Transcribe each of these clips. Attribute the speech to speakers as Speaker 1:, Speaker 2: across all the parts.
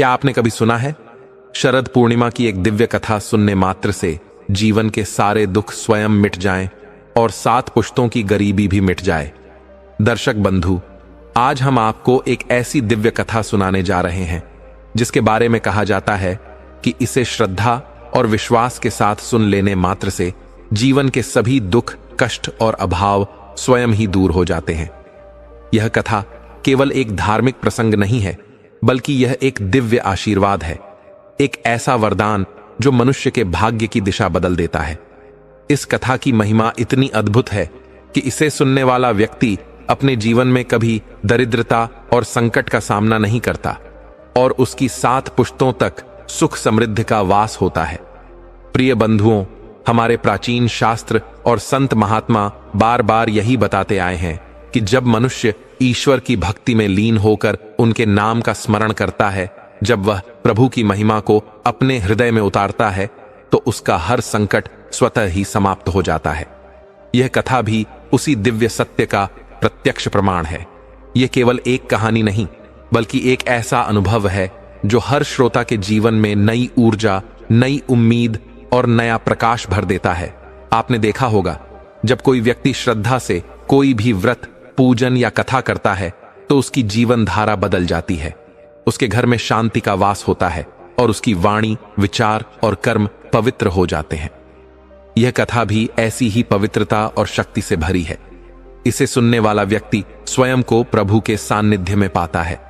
Speaker 1: क्या आपने कभी सुना है शरद पूर्णिमा की एक दिव्य कथा सुनने मात्र से जीवन के सारे दुख स्वयं मिट जाएं और 7 पुश्तों की गरीबी भी मिट जाए। दर्शक बंधु, आज हम आपको एक ऐसी दिव्य कथा सुनाने जा रहे हैं जिसके बारे में कहा जाता है कि इसे श्रद्धा और विश्वास के साथ सुन लेने मात्र से जीवन के सभी दुख, कष्ट और अभाव स्वयं ही दूर हो जाते हैं। यह कथा केवल एक धार्मिक प्रसंग नहीं है, बल्कि यह एक दिव्य आशीर्वाद है, एक ऐसा वरदान जो मनुष्य के भाग्य की दिशा बदल देता है। इस कथा की महिमा इतनी अद्भुत है कि इसे सुनने वाला व्यक्ति अपने जीवन में कभी दरिद्रता और संकट का सामना नहीं करता और उसकी 7 पुश्तों तक सुख समृद्धि का वास होता है। प्रिय बंधुओं, हमारे प्राचीन शास्त्र और संत महात्मा बार बार यही बताते आए हैं कि जब मनुष्य ईश्वर की भक्ति में लीन होकर उनके नाम का स्मरण करता है, जब वह प्रभु की महिमा को अपने हृदय में उतारता है, तो उसका हर संकट स्वतः ही समाप्त हो जाता है। यह कथा भी उसी दिव्य सत्य का प्रत्यक्ष प्रमाण है। यह केवल एक कहानी नहीं, बल्कि एक ऐसा अनुभव है जो हर श्रोता के जीवन में नई ऊर्जा, नई उम्मीद और नया प्रकाश भर देता है। आपने देखा होगा, जब कोई व्यक्ति श्रद्धा से कोई भी व्रत, पूजन या कथा करता है तो उसकी जीवन धारा बदल जाती है। उसके घर में शांति का वास होता है और उसकी वाणी, विचार और कर्म पवित्र हो जाते हैं। यह कथा भी ऐसी ही पवित्रता और शक्ति से भरी है। इसे सुनने वाला व्यक्ति स्वयं को प्रभु के सान्निध्य में पाता है।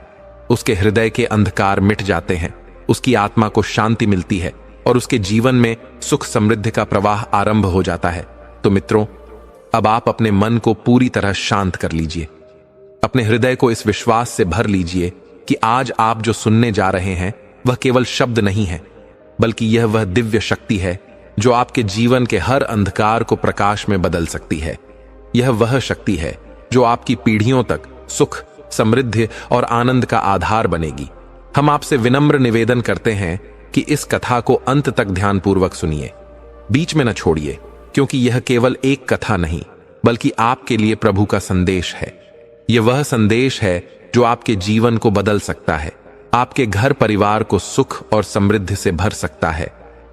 Speaker 1: उसके हृदय के अंधकार मिट जाते हैं, उसकी आत्मा को शांति मिलती है और उसके जीवन में सुख समृद्धि का प्रवाह आरंभ हो जाता है। तो मित्रों, अब आप अपने मन को पूरी तरह शांत कर लीजिए। अपने हृदय को इस विश्वास से भर लीजिए कि आज आप जो सुनने जा रहे हैं वह केवल शब्द नहीं है, बल्कि यह वह दिव्य शक्ति है जो आपके जीवन के हर अंधकार को प्रकाश में बदल सकती है। यह वह शक्ति है जो आपकी पीढ़ियों तक सुख, समृद्धि और आनंद का आधार बनेगी। हम आपसे विनम्र निवेदन करते हैं कि इस कथा को अंत तक ध्यानपूर्वक सुनिए, बीच में न छोड़िए, क्योंकि यह केवल एक कथा नहीं, बल्कि आपके लिए प्रभु का संदेश है। यह वह संदेश है जो आपके जीवन को बदल सकता है, आपके घर परिवार को सुख और समृद्धि से भर सकता है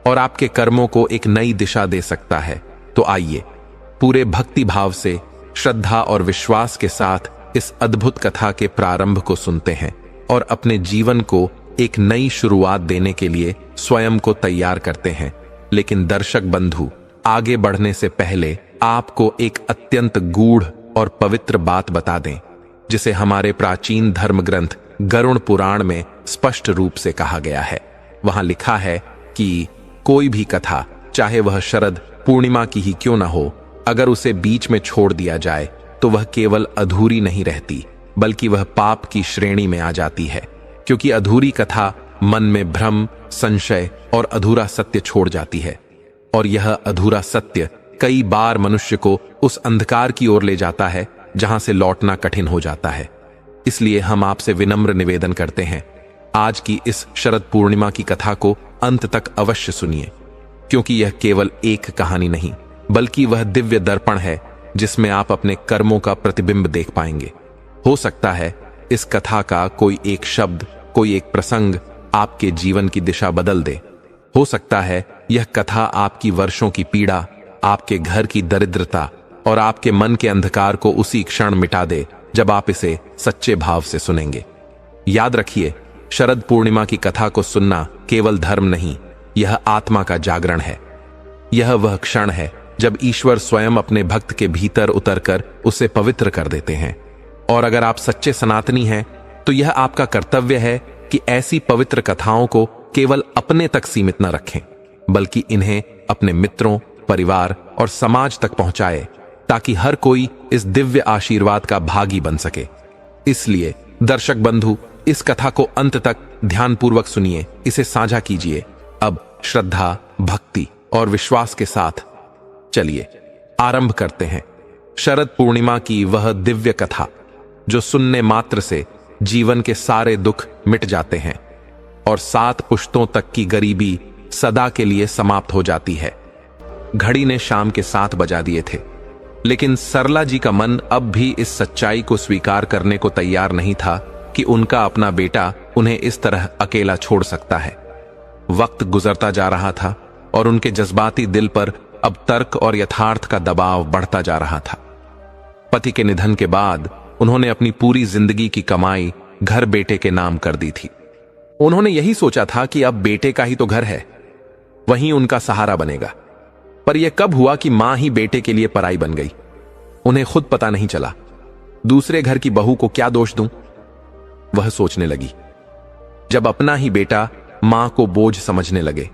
Speaker 1: और आपके कर्मों को एक नई दिशा दे सकता है। तो आइए पूरे भक्ति भाव से, श्रद्धा और विश्वास के साथ इस अद्भुत कथा के प्रारंभ को सुनते हैं और अपने जीवन को एक नई शुरुआत देने के लिए स्वयं को तैयार करते हैं। लेकिन दर्शक बंधु, आगे बढ़ने से पहले आपको एक अत्यंत गूढ़ और पवित्र बात बता दें, जिसे हमारे प्राचीन धर्म ग्रंथ गरुड़ पुराण में स्पष्ट रूप से कहा गया है। वहां लिखा है कि कोई भी कथा, चाहे वह शरद पूर्णिमा की ही क्यों न हो, अगर उसे बीच में छोड़ दिया जाए तो वह केवल अधूरी नहीं रहती, बल्कि वह पाप की श्रेणी में आ जाती है। क्योंकि अधूरी कथा मन में भ्रम, संशय और अधूरा सत्य छोड़ जाती है, और यह अधूरा सत्य कई बार मनुष्य को उस अंधकार की ओर ले जाता है जहां से लौटना कठिन हो जाता है। इसलिए हम आपसे विनम्र निवेदन करते हैं, आज की इस शरद पूर्णिमा की कथा को अंत तक अवश्य सुनिए, क्योंकि यह केवल एक कहानी नहीं, बल्कि वह दिव्य दर्पण है जिसमें आप अपने कर्मों का प्रतिबिंब देख पाएंगे। हो सकता है इस कथा का कोई एक शब्द, कोई एक प्रसंग आपके जीवन की दिशा बदल दे। हो सकता है यह कथा आपकी वर्षों की पीड़ा, आपके घर की दरिद्रता और आपके मन के अंधकार को उसी क्षण मिटा दे जब आप इसे सच्चे भाव से सुनेंगे। याद रखिए, शरद पूर्णिमा की कथा को सुनना केवल धर्म नहीं, यह आत्मा का जागरण है। यह वह क्षण है जब ईश्वर स्वयं अपने भक्त के भीतर उतरकर उसे पवित्र कर देते हैं। और अगर आप सच्चे सनातनी हैं, तो यह आपका कर्तव्य है कि ऐसी पवित्र कथाओं को केवल अपने तक सीमित न रखें, बल्कि इन्हें अपने मित्रों, परिवार और समाज तक पहुंचाए, ताकि हर कोई इस दिव्य आशीर्वाद का भागी बन सके। इसलिए दर्शक बंधु, इस कथा को अंत तक ध्यानपूर्वक सुनिए, इसे साझा कीजिए। अब श्रद्धा, भक्ति और विश्वास के साथ चलिए आरंभ करते हैं शरद पूर्णिमा की वह दिव्य कथा जो सुनने मात्र से जीवन के सारे दुख मिट जाते हैं और 7 पुश्तों तक की गरीबी सदा के लिए समाप्त हो जाती है। घड़ी ने शाम के 7 बजा दिए थे, लेकिन सरला जी का मन अब भी इस सच्चाई को स्वीकार करने को तैयार नहीं था कि उनका अपना बेटा उन्हें इस तरह अकेला छोड़ सकता है। वक्त गुजरता जा रहा था और उनके जज्बाती दिल पर अब तर्क और यथार्थ का दबाव बढ़ता जा रहा था। पति के निधन के बाद उन्होंने अपनी पूरी जिंदगी की कमाई घर बेटे के नाम कर दी थी। उन्होंने यही सोचा था कि अब बेटे का ही तो घर है, वहीं उनका सहारा बनेगा। पर यह कब हुआ कि मां ही बेटे के लिए पराई बन गई। उन्हें खुद पता नहीं चला। दूसरे घर की बहू को क्या दोष दूं, वह सोचने लगी। जब अपना ही बेटा मां को बोझ समझने लगे।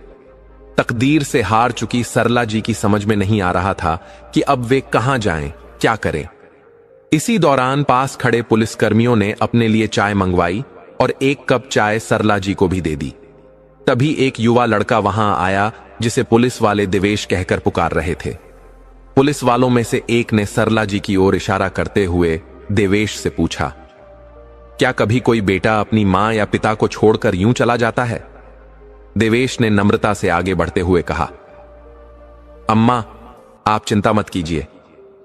Speaker 1: तकदीर से हार चुकी सरला जी की समझ में नहीं आ रहा था कि अब वे कहां जाएं, क्या करें। इसी दौरान पास खड़े पुलिसकर्मियों ने अपने लिए चाय मंगवाई और एक कप चाय सरला जी को भी दे दी। तभी एक युवा लड़का वहां आया जिसे पुलिस वाले देवेश कहकर पुकार रहे थे। पुलिस वालों में से एक ने सरला जी की ओर इशारा करते हुए देवेश से पूछा, क्या कभी कोई बेटा अपनी मां या पिता को छोड़कर यूं चला जाता है? देवेश ने नम्रता से आगे बढ़ते हुए कहा, अम्मा, आप चिंता मत कीजिए।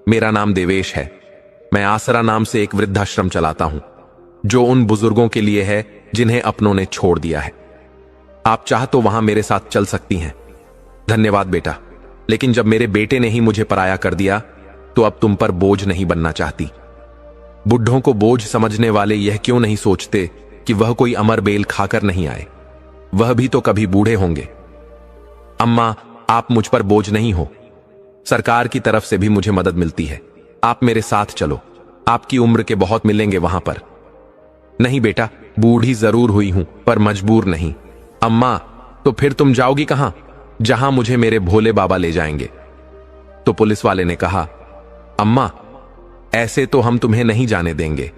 Speaker 1: मेरा नाम देवेश है। मैं आसरा नाम से एक वृद्धाश्रम चलाता हूं, जो उन बुजुर्गों के लिए है जिन्हें अपनों ने छोड़ दिया है। आप चाह तो वहां मेरे साथ चल सकती हैं। धन्यवाद बेटा, लेकिन जब मेरे बेटे ने ही मुझे पराया कर दिया तो अब तुम पर बोझ नहीं बनना चाहती। बुढ़ों को बोझ समझने वाले यह क्यों नहीं सोचते कि वह कोई अमर बेल खाकर नहीं आए, वह भी तो कभी बूढ़े होंगे। अम्मा, आप मुझ पर बोझ नहीं हो। सरकार की तरफ से भी मुझे मदद मिलती है। आप मेरे साथ चलो, आपकी उम्र के बहुत मिलेंगे वहां पर। नहीं बेटा, बूढ़ी जरूर हुई हूं पर मजबूर नहीं। अम्मा, तो फिर तुम जाओगी कहां? जहां मुझे मेरे भोले बाबा ले जाएंगे। तो पुलिस वाले ने कहा, अम्मा, ऐसे तो हम तुम्हें नहीं जाने देंगे।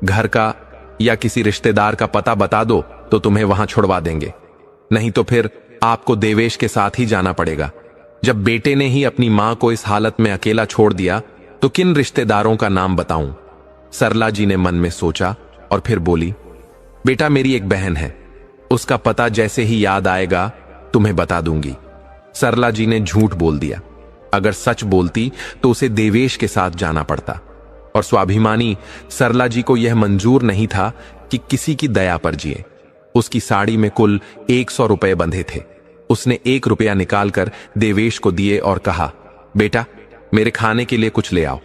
Speaker 1: घर का या किसी रिश्तेदार का पता बता दो तो तुम्हें वहां छुड़वा देंगे, नहीं तो फिर आपको देवेश के साथ ही जाना पड़ेगा। जब बेटे ने ही अपनी मां को इस हालत में अकेला छोड़ दिया तो किन रिश्तेदारों का नाम बताऊं? सरला जी ने मन में सोचा और फिर बोली, बेटा, मेरी एक बहन है, उसका पता जैसे ही याद आएगा तुम्हें बता दूंगी। सरला जी ने झूठ बोल दिया। अगर सच बोलती तो उसे देवेश के साथ जाना पड़ता, और स्वाभिमानी सरला जी को यह मंजूर नहीं था कि किसी की दया पर जिए। उसकी साड़ी में कुल 100 रुपए बंधे थे। उसने 1 रुपया निकालकर देवेश को दिए और कहा, बेटा, मेरे खाने के लिए कुछ ले आओ,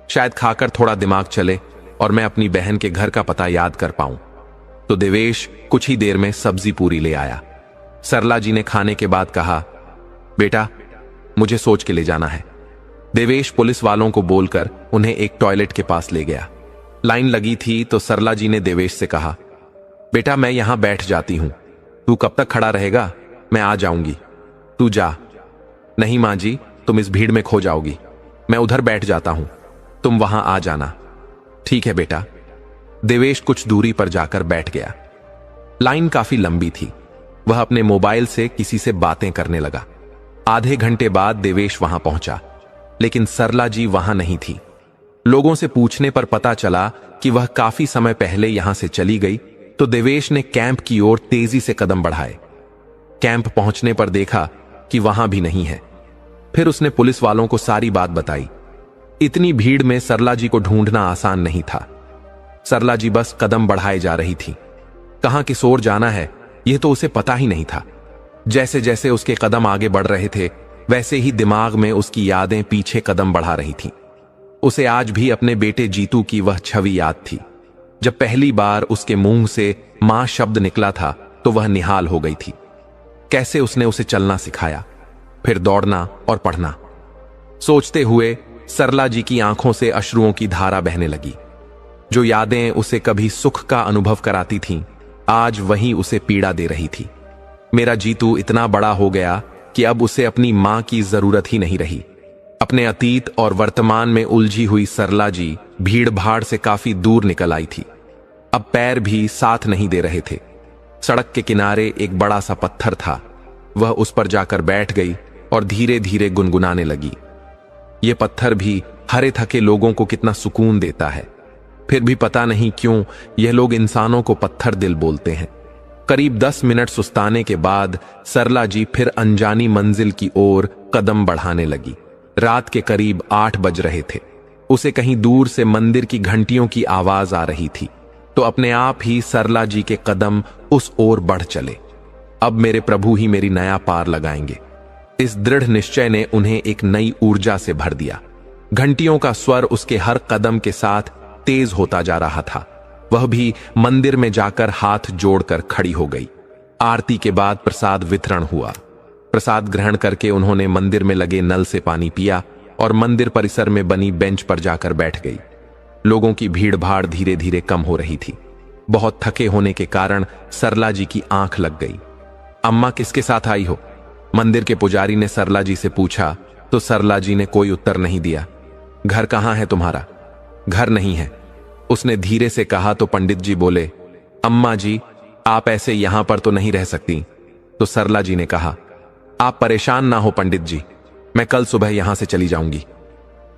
Speaker 1: शायद खाकर थोड़ा दिमाग चले और मैं अपनी बहन के घर का पता याद कर पाऊं। तो देवेश कुछ ही देर में सब्जी पूरी ले आया। सरला जी ने खाने के बाद कहा, बेटा, मुझे सोच के ले जाना है। देवेश पुलिस वालों को बोलकर उन्हें एक टॉयलेट के पास ले गया। लाइन लगी थी तो सरला जी ने देवेश से कहा, बेटा, मैं यहां बैठ जाती हूं, तू कब तक खड़ा रहेगा? मैं आ जाऊंगी, तू जा। नहीं मां जी, तुम इस भीड़ में खो जाओगी। मैं उधर बैठ जाता हूं, तुम वहां आ जाना। ठीक है बेटा। देवेश कुछ दूरी पर जाकर बैठ गया। लाइन काफी लंबी थी। वह अपने मोबाइल से किसी से बातें करने लगा। आधे घंटे बाद देवेश वहां पहुंचा, लेकिन सरला जी वहां नहीं थी। लोगों से पूछने पर पता चला कि वह काफी समय पहले यहां से चली गई। तो देवेश ने कैंप की ओर तेजी से कदम बढ़ाए। कैंप पहुंचने पर देखा कि वहां भी नहीं है। फिर उसने पुलिस वालों को सारी बात बताई। इतनी भीड़ में सरला जी को ढूंढना आसान नहीं था। सरला जी बस कदम बढ़ाए जा रही थी। कहां किस ओर जाना है यह तो उसे पता ही नहीं था। जैसे जैसे उसके कदम आगे बढ़ रहे थे, वैसे ही दिमाग में उसकी यादें पीछे कदम बढ़ा रही थीं। उसे आज भी अपने बेटे जीतू की वह छवि याद थी। जब पहली बार उसके मुंह से मां शब्द निकला था तो वह निहाल हो गई थी। कैसे उसने उसे चलना सिखाया, फिर दौड़ना और पढ़ना। सोचते हुए सरला जी की आंखों से अश्रुओं की धारा बहने लगी। जो यादें उसे कभी सुख का अनुभव कराती थीं, आज वही उसे पीड़ा दे रही थी। मेरा जीतू इतना बड़ा हो गया कि अब उसे अपनी मां की जरूरत ही नहीं रही। अपने अतीत और वर्तमान में उलझी हुई सरला जी भीड़ भाड़ से काफी दूर निकल आई थी। अब पैर भी साथ नहीं दे रहे थे। सड़क के किनारे एक बड़ा सा पत्थर था। वह उस पर जाकर बैठ गई और धीरे धीरे गुनगुनाने लगी। यह पत्थर भी हरे थके लोगों को कितना सुकून देता है। फिर भी पता नहीं क्यों यह लोग इंसानों को पत्थर दिल बोलते हैं। करीब 10 मिनट सुस्ताने के बाद सरला जी फिर अनजानी मंजिल की ओर कदम बढ़ाने लगी। रात के करीब 8 बज रहे थे। उसे कहीं दूर से मंदिर की घंटियों की आवाज आ रही थी। तो अपने आप ही सरला जी के कदम उस ओर बढ़ चले। अब मेरे प्रभु ही मेरी नया पार लगाएंगे। इस दृढ़ निश्चय ने उन्हें एक नई ऊर्जा से भर दिया। घंटियों का स्वर उसके हर कदम के साथ तेज होता जा रहा था। वह भी मंदिर में जाकर हाथ जोड़कर खड़ी हो गई। आरती के बाद प्रसाद वितरण हुआ। प्रसाद ग्रहण करके उन्होंने मंदिर में लगे नल से पानी पिया और मंदिर परिसर में बनी बेंच पर जाकर बैठ गई। लोगों की भीड़ भाड़ धीरे धीरे कम हो रही थी। बहुत थके होने के कारण सरला जी की आंख लग गई। अम्मा किसके साथ आई हो? मंदिर के पुजारी ने सरला जी से पूछा तो सरला जी ने कोई उत्तर नहीं दिया। घर कहां है तुम्हारा? घर नहीं है, उसने धीरे से कहा तो पंडित जी बोले, अम्मा जी आप ऐसे यहां पर तो नहीं रह सकती। तो सरला जी ने कहा, आप परेशान ना हो पंडित जी, मैं कल सुबह यहां से चली जाऊंगी।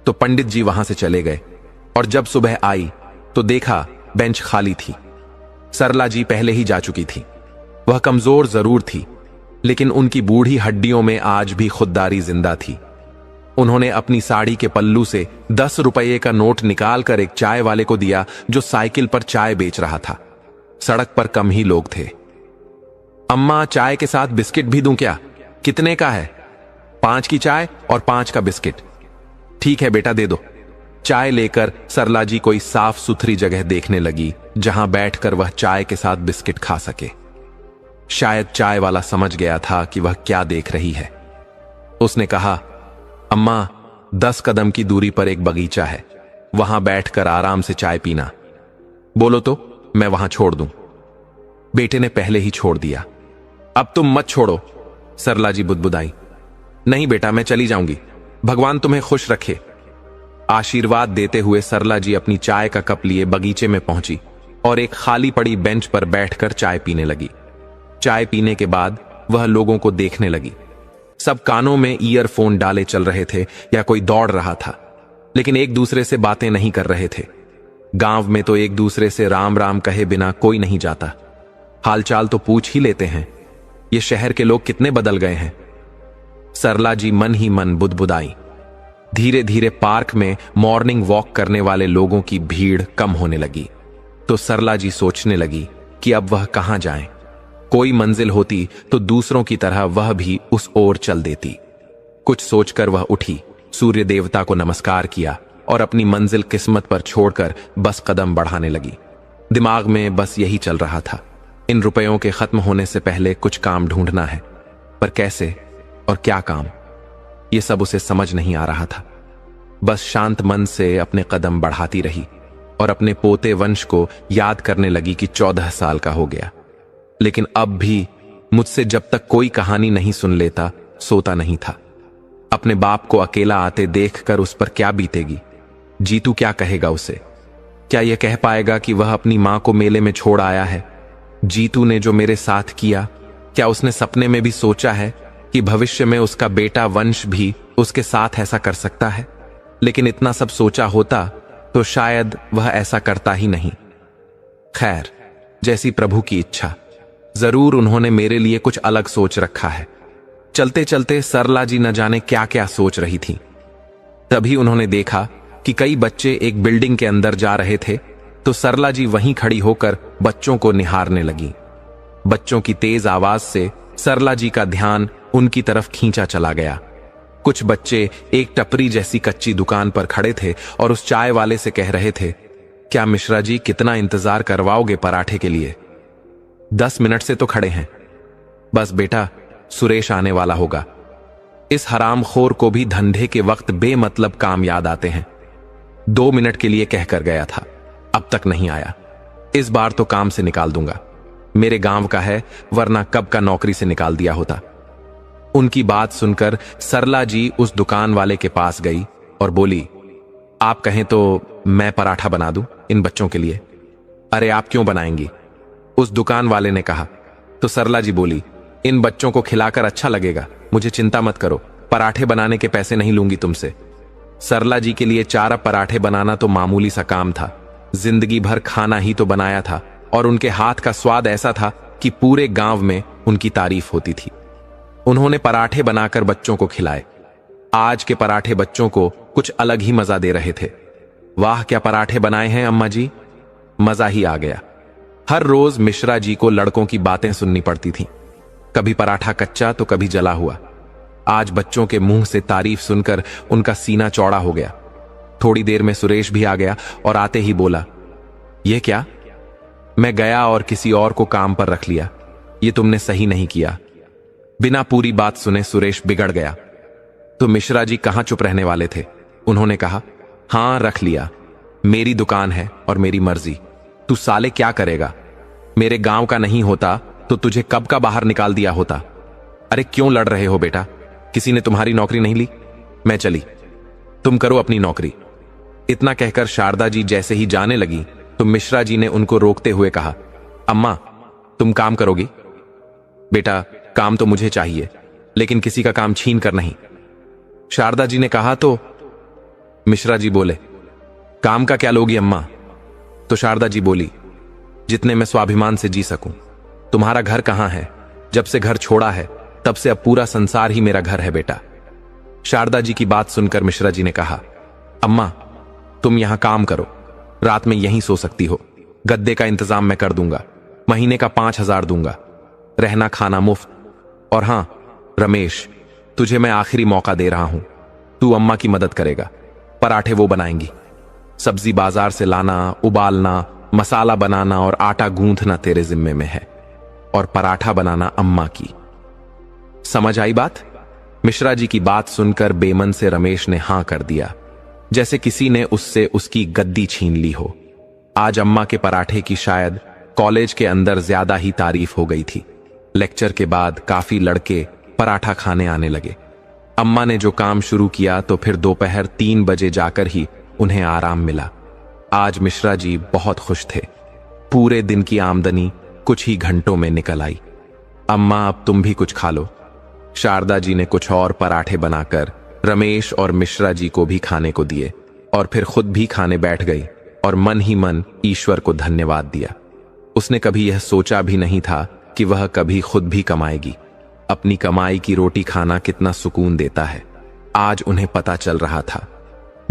Speaker 1: तो पंडित जी वहां से चले गए और जब सुबह आई तो देखा बेंच खाली थी। सरला जी पहले ही जा चुकी थी। वह कमजोर जरूर थी, लेकिन उनकी बूढ़ी हड्डियों में आज भी खुददारी जिंदा थी। उन्होंने अपनी साड़ी के पल्लू से 10 रुपये का नोट निकालकर एक चाय वाले को दिया जो साइकिल पर चाय बेच रहा था। सड़क पर कम ही लोग थे। अम्मा चाय के साथ बिस्किट भी दूं क्या? कितने का है? 5 की चाय और 5 का बिस्किट। ठीक है बेटा दे दो। चाय लेकर सरला जी कोई साफ सुथरी जगह देखने लगी जहां बैठकर वह चाय के साथ बिस्किट खा सके। शायद चाय वाला समझ गया था कि वह क्या देख रही है। उसने कहा, अम्मा 10 कदम की दूरी पर एक बगीचा है, वहां बैठकर आराम से चाय पीना। बोलो तो मैं वहां छोड़ दूं। बेटे ने पहले ही छोड़ दिया। अब तुम मत छोड़ो, सरला जी बुदबुदाई। नहीं बेटा मैं चली जाऊंगी, भगवान तुम्हें खुश रखे। आशीर्वाद देते हुए सरला जी अपनी चाय का कप लिए बगीचे में पहुंची और एक खाली पड़ी बेंच पर बैठकर चाय पीने लगी। चाय पीने के बाद वह लोगों को देखने लगी। सब कानों में ईयरफोन डाले चल रहे थे या कोई दौड़ रहा था, लेकिन एक दूसरे से बातें नहीं कर रहे थे। गांव में तो एक दूसरे से राम राम कहे बिना कोई नहीं जाता। हालचाल तो पूछ ही लेते हैं। ये शहर के लोग कितने बदल गए हैं। सरला जी मन ही मन बुदबुदाई। धीरे धीरे पार्क में मॉर्निंग वॉक करने वाले लोगों की भीड़ कम होने लगी। तो सरला जी सोचने लगी कि अब वह कहां जाएं। कोई मंजिल होती तो दूसरों की तरह वह भी उस ओर चल देती। कुछ सोचकर वह उठी, सूर्य देवता को नमस्कार किया और अपनी मंजिल किस्मत पर छोड़कर बस कदम बढ़ाने लगी। दिमाग में बस यही चल रहा था, इन रुपयों के खत्म होने से पहले कुछ काम ढूंढना है, पर कैसे और क्या काम, यह सब उसे समझ नहीं आ रहा था। बस शांत मन से अपने कदम बढ़ाती रही और अपने पोते वंश को याद करने लगी कि 14 साल का हो गया, लेकिन अब भी मुझसे जब तक कोई कहानी नहीं सुन लेता सोता नहीं था। अपने बाप को अकेला आते देखकर उस पर क्या बीतेगी। जीतू क्या कहेगा उसे? क्या यह कह पाएगा कि वह अपनी मां को मेले में छोड़ आया है? जीतू ने जो मेरे साथ किया, क्या उसने सपने में भी सोचा है कि भविष्य में उसका बेटा वंश भी उसके साथ ऐसा कर सकता है? लेकिन इतना सब सोचा होता तो शायद वह ऐसा करता ही नहीं। खैर, जैसी प्रभु की इच्छा। जरूर उन्होंने मेरे लिए कुछ अलग सोच रखा है। चलते चलते सरला जी न जाने क्या क्या सोच रही थी। तभी उन्होंने देखा कि कई बच्चे एक बिल्डिंग के अंदर जा रहे थे, तो सरला जी वहीं खड़ी होकर बच्चों को निहारने लगी। बच्चों की तेज आवाज से सरला जी का ध्यान उनकी तरफ खींचा चला गया। कुछ बच्चे एक टपरी जैसी कच्ची दुकान पर खड़े थे और उस चाय वाले से कह रहे थे, क्या मिश्रा जी कितना इंतजार करवाओगे पराठे के लिए? 10 मिनट से तो खड़े हैं। बस बेटा, सुरेश आने वाला होगा। इस हरामखोर को भी धंधे के वक्त बेमतलब काम याद आते हैं। 2 मिनट के लिए कहकर गया था, अब तक नहीं आया। इस बार तो काम से निकाल दूंगा। मेरे गांव का है, वरना कब का नौकरी से निकाल दिया होता। उनकी बात सुनकर सरला जी उस दुकान वाले के पास गई और बोली, आप कहें तो मैं पराठा बना दूं इन बच्चों के लिए। अरे आप क्यों बनाएंगी? उस दुकान वाले ने कहा। तो सरला जी बोली, इन बच्चों को खिलाकर अच्छा लगेगा, मुझे चिंता मत करो, पराठे बनाने के पैसे नहीं लूंगी तुमसे। सरला जी के लिए 4 पराठे बनाना तो मामूली सा काम था। जिंदगी भर खाना ही तो बनाया था और उनके हाथ का स्वाद ऐसा था कि पूरे गांव में उनकी तारीफ होती थी। उन्होंने पराठे बनाकर बच्चों को खिलाए। आज के पराठे बच्चों को कुछ अलग ही मजा दे रहे थे। वाह क्या पराठे बनाए हैं अम्मा जी। मजा ही आ गया। हर रोज मिश्रा जी को लड़कों की बातें सुननी पड़ती थीं। कभी पराठा कच्चा तो कभी जला हुआ। आज बच्चों के मुंह से तारीफ सुनकर उनका सीना चौड़ा हो गया। थोड़ी देर में सुरेश भी आ गया और आते ही बोला, यह क्या? मैं गया और किसी और को काम पर रख लिया। ये तुमने सही नहीं किया। बिना पूरी बात सुने सुरेश बिगड़ गया। तो मिश्रा जी कहां चुप रहने वाले थे। उन्होंने कहा, हां रख लिया, मेरी दुकान है और मेरी मर्जी। तू साले क्या करेगा? मेरे गांव का नहीं होता तो तुझे कब का बाहर निकाल दिया होता। अरे क्यों लड़ रहे हो बेटा? किसी ने तुम्हारी नौकरी नहीं ली? मैं चली, तुम करो अपनी नौकरी। इतना कहकर शारदा जी जैसे ही जाने लगी तो मिश्रा जी ने उनको रोकते हुए कहा, अम्मा तुम काम करोगी? बेटा काम तो मुझे चाहिए, लेकिन किसी का काम छीन कर नहीं। शारदा जी ने कहा तो मिश्रा जी बोले, काम का क्या लोगी अम्मा? तो शारदा जी बोली, जितने मैं स्वाभिमान से जी सकूं। तुम्हारा घर कहां है? जब से घर छोड़ा है तब से अब पूरा संसार ही मेरा घर है बेटा। शारदा जी की बात सुनकर मिश्रा जी ने कहा, अम्मा तुम यहां काम करो, रात में यहीं सो सकती हो। गद्दे का इंतजाम मैं कर दूंगा, महीने का 5,000 दूंगा, रहना खाना मुफ्त। और हां रमेश, तुझे मैं आखिरी मौका दे रहा हूं, तू अम्मा की मदद करेगा। पराठे वो बनाएंगी, सब्जी बाजार से लाना, उबालना, मसाला बनाना और आटा गूंथना तेरे जिम्मे में है, और पराठा बनाना अम्मा की। समझ आई बात? मिश्रा जी की बात सुनकर बेमन से रमेश ने हां कर दिया, जैसे किसी ने उससे उसकी गद्दी छीन ली हो। आज अम्मा के पराठे की शायद कॉलेज के अंदर ज्यादा ही तारीफ हो गई थी। लेक्चर के बाद काफी लड़के पराठा खाने आने लगे। अम्मा ने जो काम शुरू किया तो फिर दोपहर 3 बजे जाकर ही उन्हें आराम मिला। आज मिश्रा जी बहुत खुश थे। पूरे दिन की आमदनी कुछ ही घंटों में निकल आई। अम्मा अब तुम भी कुछ खा लो। शारदा जी ने कुछ और पराठे बनाकर रमेश और मिश्रा जी को भी खाने को दिए और फिर खुद भी खाने बैठ गई और मन ही मन ईश्वर को धन्यवाद दिया। उसने कभी यह सोचा भी नहीं था कि वह कभी खुद भी कमाएगी। अपनी कमाई की रोटी खाना कितना सुकून देता है, आज उन्हें पता चल रहा था।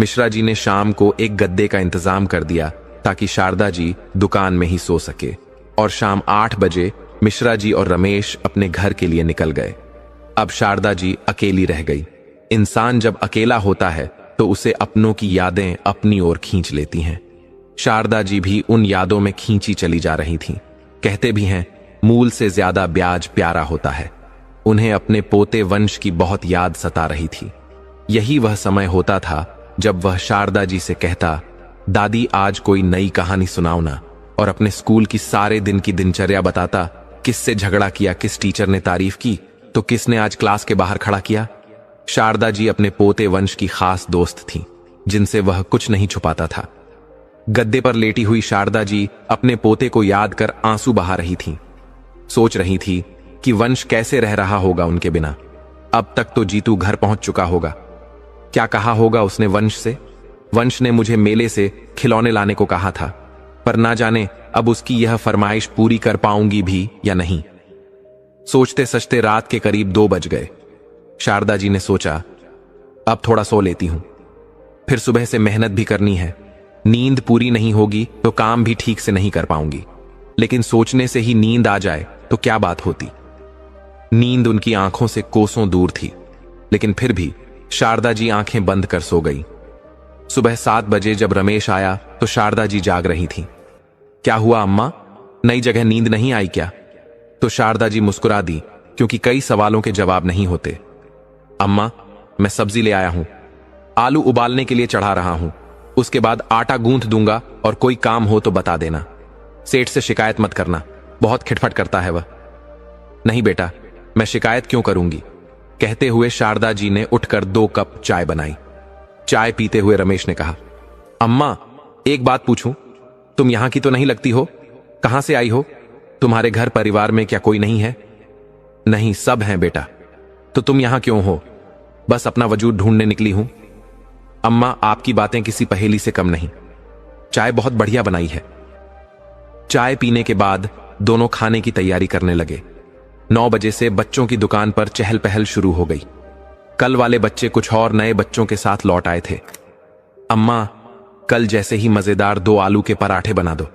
Speaker 1: मिश्रा जी ने शाम को एक गद्दे का इंतजाम कर दिया ताकि शारदा जी दुकान में ही सो सके, और शाम 8 बजे मिश्रा जी और रमेश अपने घर के लिए निकल गए। अब शारदा जी अकेली रह गई। इंसान जब अकेला होता है तो उसे अपनों की यादें अपनी ओर खींच लेती हैं। शारदा जी भी उन यादों में खींची चली जा रही थीं। कहते भी हैं, मूल से ज्यादा ब्याज प्यारा होता है। उन्हें अपने पोते वंश की बहुत याद सता रही थी। यही वह समय होता था जब वह शारदा जी से कहता, दादी आज कोई नई कहानी सुनाओ ना, और अपने स्कूल की सारे दिन की दिनचर्या बताता, किससे झगड़ा किया, किस टीचर ने तारीफ की तो किसने आज क्लास के बाहर खड़ा किया। शारदा जी अपने पोते वंश की खास दोस्त थीं, जिनसे वह कुछ नहीं छुपाता था। गद्दे पर लेटी हुई शारदा जी अपने पोते को याद कर आंसू बहा रही थीं। सोच रही थी कि वंश कैसे रह रहा होगा उनके बिना। अब तक तो जीतू घर पहुंच चुका होगा। क्या कहा होगा उसने वंश से? वंश ने मुझे मेले से खिलौने लाने को कहा था, पर ना जाने अब उसकी यह फरमाइश पूरी कर पाऊंगी भी या नहीं। सोचते सचते रात के करीब 2 बज गए। शारदा जी ने सोचा, अब थोड़ा सो लेती हूं, फिर सुबह से मेहनत भी करनी है। नींद पूरी नहीं होगी तो काम भी ठीक से नहीं कर पाऊंगी। लेकिन सोचने से ही नींद आ जाए तो क्या बात होती। नींद उनकी आंखों से कोसों दूर थी, लेकिन फिर भी शारदा जी आंखें बंद कर सो गई। सुबह 7 बजे जब रमेश आया तो शारदा जी जाग रही थीं। क्या हुआ अम्मा, नई जगह नींद नहीं आई क्या? तो शारदा जी मुस्कुरा दी, क्योंकि कई सवालों के जवाब नहीं होते। अम्मा मैं सब्जी ले आया हूं, आलू उबालने के लिए चढ़ा रहा हूं, उसके बाद आटा गूंथ दूंगा और कोई काम हो तो बता देना। सेठ से शिकायत मत करना, बहुत खिटफट करता है वह। नहीं बेटा, मैं शिकायत क्यों करूंगी? कहते हुए शारदा जी ने उठकर 2 कप चाय बनाई। चाय पीते हुए रमेश ने कहा, अम्मा एक बात पूछूं, तुम यहां की तो नहीं लगती हो? कहां से आई हो? तुम्हारे घर परिवार में क्या कोई नहीं है? नहीं, सब हैं बेटा। तो तुम यहां क्यों हो? बस अपना वजूद ढूंढने निकली हूं। अम्मा आपकी बातें किसी पहेली से कम नहीं। चाय बहुत बढ़िया बनाई है। चाय पीने के बाद दोनों खाने की तैयारी करने लगे। 9 बजे से बच्चों की दुकान पर चहल पहल शुरू हो गई। कल वाले बच्चे कुछ और नए बच्चों के साथ लौट आए थे। अम्मा कल जैसे ही मजेदार 2 आलू के पराठे बना दो। शारदा जी ने कहा, अम्मा एक बात पूछूं, तुम यहां की तो नहीं लगती हो? कहां से आई हो? तुम्हारे घर परिवार में क्या कोई नहीं है? नहीं, सब हैं बेटा। तो तुम यहां क्यों हो? बस अपना वजूद ढूंढने निकली हूं। अम्मा आपकी बातें किसी पहेली से कम नहीं। चाय पीने के बाद दोनों खाने की तैयारी करने लगे। 9 बजे से बच्चों की दुकान पर चहल पहल शुरू हो गई। कल वाले बच्चे कुछ और नए बच्चों के साथ लौट आए थे। अम्मा कल जैसे ही मजेदार 2 आलू के पराठे बना दो।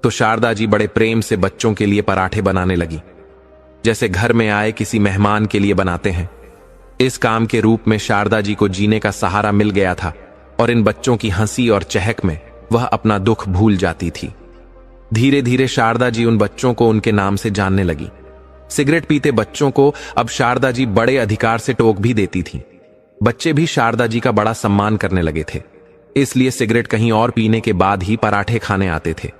Speaker 1: तो शारदा जी बड़े प्रेम से बच्चों के लिए पराठे बनाने लगी, जैसे घर में आए किसी मेहमान के लिए बनाते हैं। इस काम के रूप में शारदा जी को जीने का सहारा मिल गया था और इन बच्चों की हंसी और चहक में वह अपना दुख भूल जाती थी। धीरे धीरे शारदा जी उन बच्चों को उनके नाम से जानने लगी। सिगरेट पीते बच्चों को अब शारदा जी बड़े अधिकार से टोक भी देती थी। बच्चे भी शारदा जी का बड़ा सम्मान करने लगे थे, इसलिए सिगरेट कहीं और पीने के बाद ही पराठे खाने आते थे।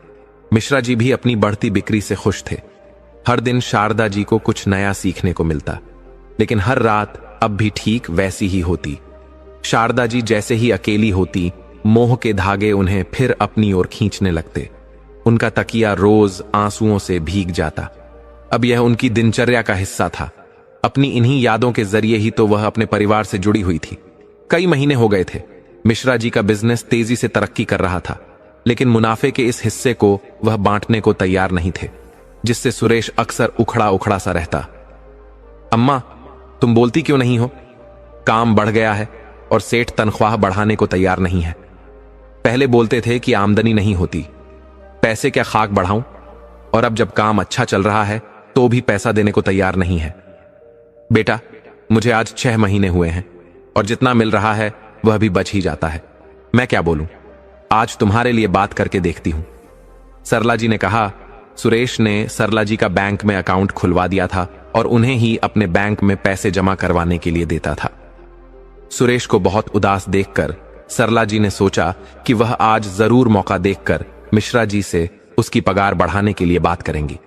Speaker 1: मिश्रा जी भी अपनी बढ़ती बिक्री से खुश थे। हर दिन शारदा जी को कुछ नया सीखने को मिलता, लेकिन हर रात अब भी ठीक वैसी ही होती। शारदा जी जैसे ही अकेली होती, मोह के धागे उन्हें फिर अपनी ओर खींचने लगते। उनका तकिया रोज आंसुओं से भीग जाता। अब यह उनकी दिनचर्या का हिस्सा था। अपनी इन्हीं यादों के जरिए ही तो वह अपने परिवार से जुड़ी हुई थी। कई महीने हो गए थे। मिश्रा जी का बिजनेस तेजी से तरक्की कर रहा था, लेकिन मुनाफे के इस हिस्से को वह बांटने को तैयार नहीं थे, जिससे सुरेश अक्सर उखड़ा उखड़ा सा रहता। अम्मा, तुम बोलती क्यों नहीं हो? काम बढ़ गया है और सेठ तनख्वाह बढ़ाने को तैयार नहीं है। पहले बोलते थे कि आमदनी नहीं होती, पैसे क्या खाक बढ़ाऊं, और अब जब काम अच्छा चल रहा है तो भी पैसा देने को तैयार नहीं है। बेटा, मुझे आज 6 महीने हुए हैं और जितना मिल रहा है वह भी बच ही जाता है। मैं क्या बोलूं, आज तुम्हारे लिए बात करके देखती हूं। सरला जी ने कहा। सुरेश ने सरला जी का बैंक में अकाउंट खुलवा दिया था और उन्हें ही अपने बैंक में पैसे जमा करवाने के लिए देता था। सुरेश को बहुत उदास देखकर सरला जी ने सोचा कि वह आज जरूर मौका देखकर मिश्रा जी से उसकी पगार बढ़ाने के लिए बात करेंगी।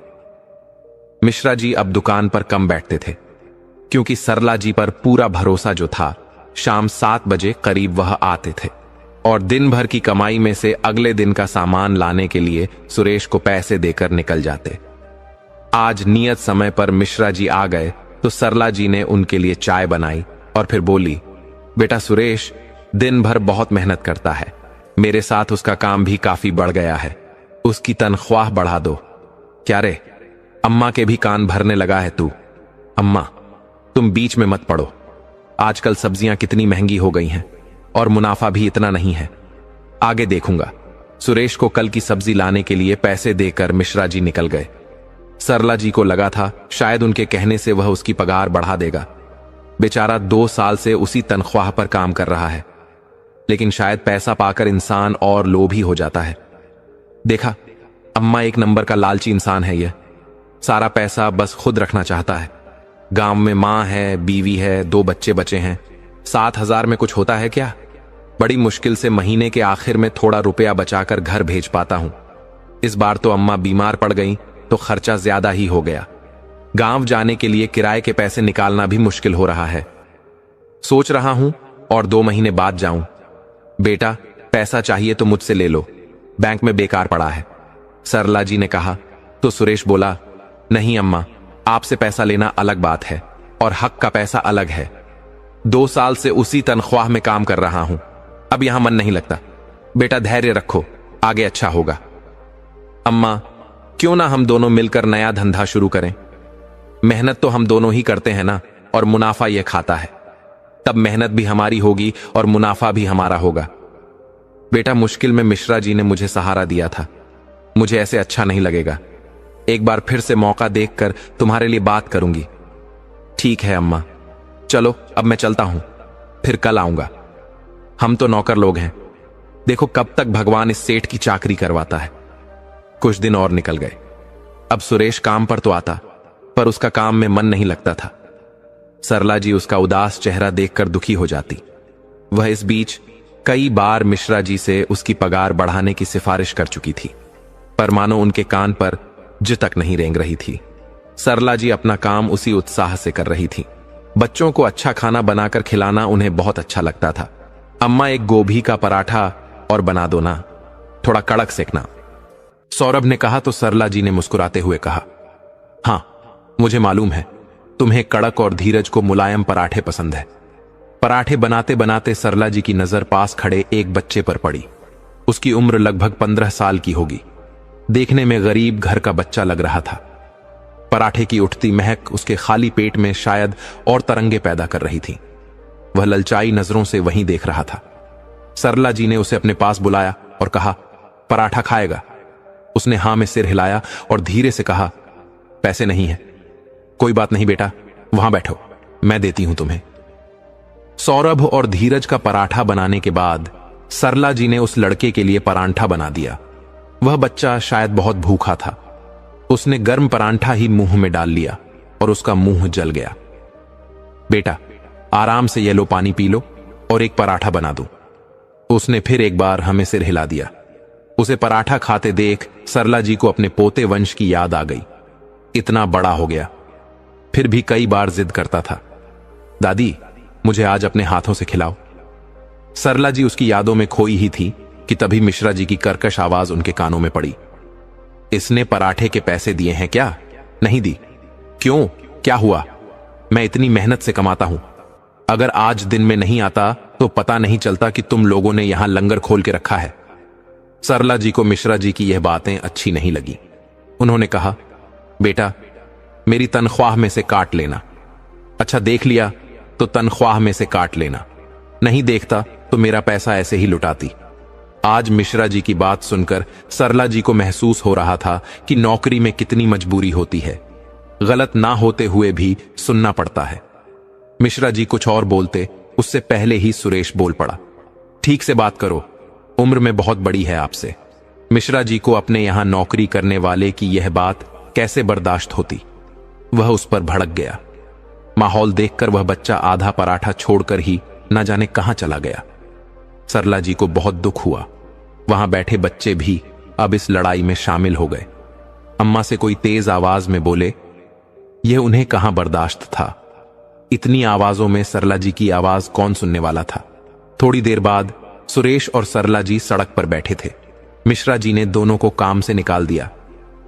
Speaker 1: मिश्रा जी अब दुकान पर कम बैठते थे, क्योंकि सरला जी पर पूरा भरोसा जो था। शाम 7 बजे करीब वह आते थे और दिन भर की कमाई में से अगले दिन का सामान लाने के लिए सुरेश को पैसे देकर निकल जाते। आज नियत समय पर मिश्रा जी आ गए तो सरला जी ने उनके लिए चाय बनाई और फिर बोली, बेटा सुरेश दिन भर बहुत मेहनत करता है, मेरे साथ उसका काम भी काफी बढ़ गया है, उसकी तनख्वाह बढ़ा दो। क्या रे, अम्मा के भी कान भरने लगा है तू? अम्मा, तुम बीच में मत पड़ो। आजकल सब्जियां कितनी महंगी हो गई हैं और मुनाफा भी इतना नहीं है। आगे देखूंगा। सुरेश को कल की सब्जी लाने के लिए पैसे देकर मिश्रा जी निकल गए। सरला जी को लगा था शायद उनके कहने से वह उसकी पगार बढ़ा देगा। बेचारा 2 साल से उसी तनख्वाह पर काम कर रहा है, लेकिन शायद पैसा पाकर इंसान और लोभी हो जाता है। देखा, अम्मा एक नंबर का लालची इंसान है। यह सारा पैसा बस खुद रखना चाहता है। गांव में मां है, बीवी है, 2 बच्चे बचे हैं। 7,000 में कुछ होता है क्या? बड़ी मुश्किल से महीने के आखिर में थोड़ा रुपया बचाकर घर भेज पाता हूं। इस बार तो अम्मा बीमार पड़ गई तो खर्चा ज्यादा ही हो गया। गांव जाने के लिए किराए के पैसे निकालना भी मुश्किल हो रहा है। सोच रहा हूं और 2 महीने बाद जाऊं। बेटा, पैसा चाहिए तो मुझसे ले लो, बैंक में बेकार पड़ा है, सरला जी ने कहा। तो सुरेश बोला, नहीं अम्मा, आपसे पैसा लेना अलग बात है और हक का पैसा अलग है। 2 साल से उसी तनख्वाह में काम कर रहा हूं, अब यहां मन नहीं लगता। बेटा धैर्य रखो, आगे अच्छा होगा। अम्मा, क्यों ना हम दोनों मिलकर नया धंधा शुरू करें? मेहनत तो हम दोनों ही करते हैं ना, और मुनाफा यह खाता है। तब मेहनत भी हमारी होगी और मुनाफा भी हमारा होगा। बेटा, मुश्किल में मिश्रा जी ने मुझे सहारा दिया था, मुझे ऐसे अच्छा नहीं लगेगा। एक बार फिर से मौका देखकर तुम्हारे लिए बात करूंगी। ठीक है अम्मा, चलो अब मैं चलता हूं, फिर कल आऊंगा। हम तो नौकर लोग हैं, देखो कब तक भगवान इस सेठ की चाकरी करवाता है। कुछ दिन और निकल गए। अब सुरेश काम पर तो आता, पर उसका काम में मन नहीं लगता था। सरला जी उसका उदास चेहरा देखकर दुखी हो जाती। वह इस बीच कई बार मिश्रा जी से उसकी पगार बढ़ाने की सिफारिश कर चुकी थी, पर मानो उनके कान पर ज तक नहीं रेंग रही थी। सरला जी अपना काम उसी उत्साह से कर रही थी। बच्चों को अच्छा खाना बनाकर खिलाना उन्हें बहुत अच्छा लगता था। अम्मा, एक गोभी का पराठा और बना दो ना, थोड़ा कड़क सेकना, सौरभ ने कहा। तो सरला जी ने मुस्कुराते हुए कहा, हां, मुझे मालूम है तुम्हें कड़क और धीरज को मुलायम पराठे पसंद है। पराठे बनाते बनाते सरला जी की नजर पास खड़े एक बच्चे पर पड़ी। उसकी उम्र लगभग 15 साल की होगी। देखने में गरीब घर का बच्चा लग रहा था। पराठे की उठती महक उसके खाली पेट में शायद और तरंगे पैदा कर रही थी। वह ललचाई नजरों से वहीं देख रहा था। सरला जी ने उसे अपने पास बुलाया और कहा, पराठा खाएगा? उसने हाँ में सिर हिलाया और धीरे से कहा, पैसे नहीं है। कोई बात नहीं बेटा, वहां बैठो, मैं देती हूं तुम्हें। सौरभ और धीरज का पराठा बनाने के बाद सरला जी ने उस लड़के के लिए परांठा बना दिया। वह बच्चा शायद बहुत भूखा था। उसने गर्म परांठा ही मुंह में डाल लिया और उसका मुंह जल गया। बेटा, आराम से ये लो, पानी पी लो और एक पराठा बना दूं। उसने फिर एक बार हमें सिर हिला दिया। उसे पराठा खाते देख सरला जी को अपने पोते वंश की याद आ गई। इतना बड़ा हो गया, फिर भी कई बार जिद करता था, दादी मुझे आज अपने हाथों से खिलाओ। सरला जी उसकी यादों में खोई ही थी कि तभी मिश्रा जी की कर्कश आवाज उनके कानों में पड़ी। इसने पराठे के पैसे दिए हैं क्या? नहीं दी। क्यों, क्या हुआ? मैं इतनी मेहनत से कमाता हूं। अगर आज दिन में नहीं आता तो पता नहीं चलता कि तुम लोगों ने यहां लंगर खोल के रखा है। सरला जी को मिश्रा जी की यह बातें अच्छी नहीं लगी। उन्होंने कहा, बेटा मेरी तनख्वाह में से काट लेना। अच्छा देख लिया तो तनख्वाह में से काट लेना, नहीं देखता तो मेरा पैसा ऐसे ही लुटाती। आज मिश्रा जी की बात सुनकर सरला जी को महसूस हो रहा था कि नौकरी में कितनी मजबूरी होती है, गलत ना होते हुए भी सुनना पड़ता है। मिश्रा जी कुछ और बोलते उससे पहले ही सुरेश बोल पड़ा, ठीक से बात करो, उम्र में बहुत बड़ी है आपसे। मिश्रा जी को अपने यहां नौकरी करने वाले की यह बात कैसे बर्दाश्त होती। वह उस पर भड़क गया। माहौल देखकर वह बच्चा आधा पराठा छोड़कर ही न जाने कहां चला गया। सरला जी को बहुत दुख हुआ। वहां बैठे बच्चे भी अब इस लड़ाई में शामिल हो गए। अम्मा से कोई तेज आवाज में बोले, यह उन्हें कहां बर्दाश्त था। इतनी आवाजों में सरला जी की आवाज कौन सुनने वाला था। थोड़ी देर बाद सुरेश और सरला जी सड़क पर बैठे थे। मिश्रा जी ने दोनों को काम से निकाल दिया।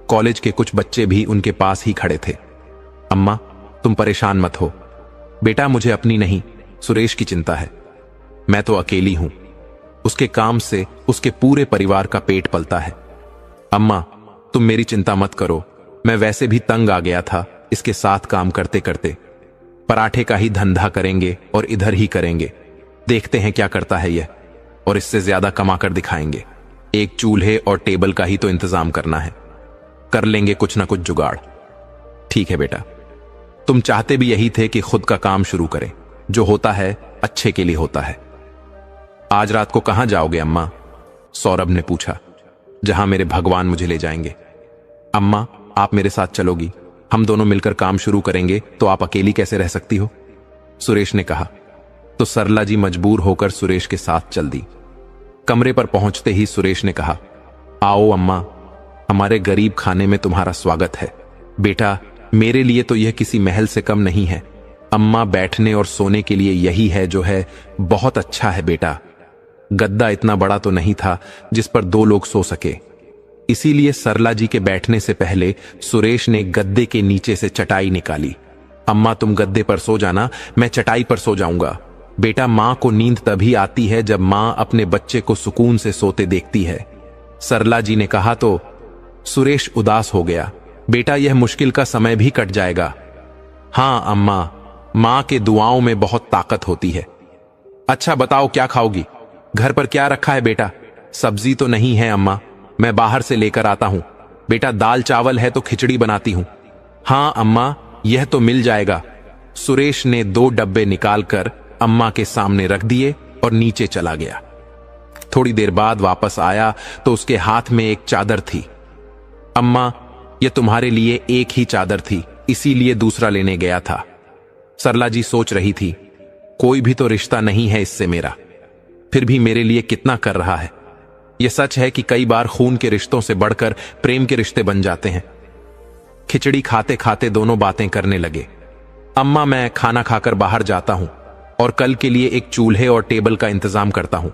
Speaker 1: कॉलेज के कुछ बच्चे भी उनके पास ही खड़े थे। अम्मा तुम परेशान मत हो बेटा, मुझे अपनी नहीं सुरेश की चिंता है। मैं तो अकेली हूं, उसके काम से उसके पूरे परिवार का पेट पलता है। अम्मा तुम मेरी चिंता मत करो, मैं वैसे भी तंग आ गया था इसके साथ काम करते करते। पराठे का ही धंधा करेंगे और इधर ही करेंगे, देखते हैं क्या करता है यह, और इससे ज्यादा कमा कर दिखाएंगे। एक चूल्हे और टेबल का ही तो इंतजाम करना है, कर लेंगे कुछ ना कुछ जुगाड़। ठीक है बेटा, तुम चाहते भी यही थे कि खुद का काम शुरू करें, जो होता है अच्छे के लिए होता है। आज रात को कहां जाओगे अम्मा? सौरभ ने पूछा। जहां मेरे भगवान मुझे ले जाएंगे। अम्मा आप मेरे साथ चलोगी, हम दोनों मिलकर काम शुरू करेंगे, तो आप अकेली कैसे रह सकती हो? सुरेश ने कहा। तो सरला जी मजबूर होकर सुरेश के साथ चल दी। कमरे पर पहुंचते ही सुरेश ने कहा, आओ अम्मा, हमारे गरीब खाने में तुम्हारा स्वागत है। बेटा मेरे लिए तो यह किसी महल से कम नहीं है। अम्मा बैठने और सोने के लिए यही है जो है बहुत अच्छा है बेटा। गद्दा इतना बड़ा तो नहीं था जिस पर दो लोग सो सके, इसीलिए सरला जी के बैठने से पहले सुरेश ने गद्दे के नीचे से चटाई निकाली। अम्मा तुम गद्दे पर सो जाना, मैं चटाई पर सो जाऊंगा। बेटा मां को नींद तभी आती है जब मां अपने बच्चे को सुकून से सोते देखती है, सरला जी ने कहा। तो सुरेश उदास हो गया। बेटा यह मुश्किल का समय भी कट जाएगा। हां अम्मा, मां के दुआओं में बहुत ताकत होती है। अच्छा बताओ क्या खाओगी? घर पर क्या रखा है बेटा? सब्जी तो नहीं है अम्मा, मैं बाहर से लेकर आता हूं। बेटा दाल चावल है तो खिचड़ी बनाती हूं। हां अम्मा यह तो मिल जाएगा। सुरेश ने 2 डब्बे निकालकर अम्मा के सामने रख दिए और नीचे चला गया। थोड़ी देर बाद वापस आया तो उसके हाथ में एक चादर थी। अम्मा यह तुम्हारे लिए एक ही चादर थी, इसीलिए दूसरा लेने गया था। सरला जी सोच रही थी, कोई भी तो रिश्ता नहीं है इससे मेरा, फिर भी मेरे लिए कितना कर रहा है। यह सच है कि कई बार खून के रिश्तों से बढ़कर प्रेम के रिश्ते बन जाते हैं। खिचड़ी खाते खाते दोनों बातें करने लगे। अम्मा मैं खाना खाकर बाहर जाता हूं और कल के लिए एक चूल्हे और टेबल का इंतजाम करता हूं।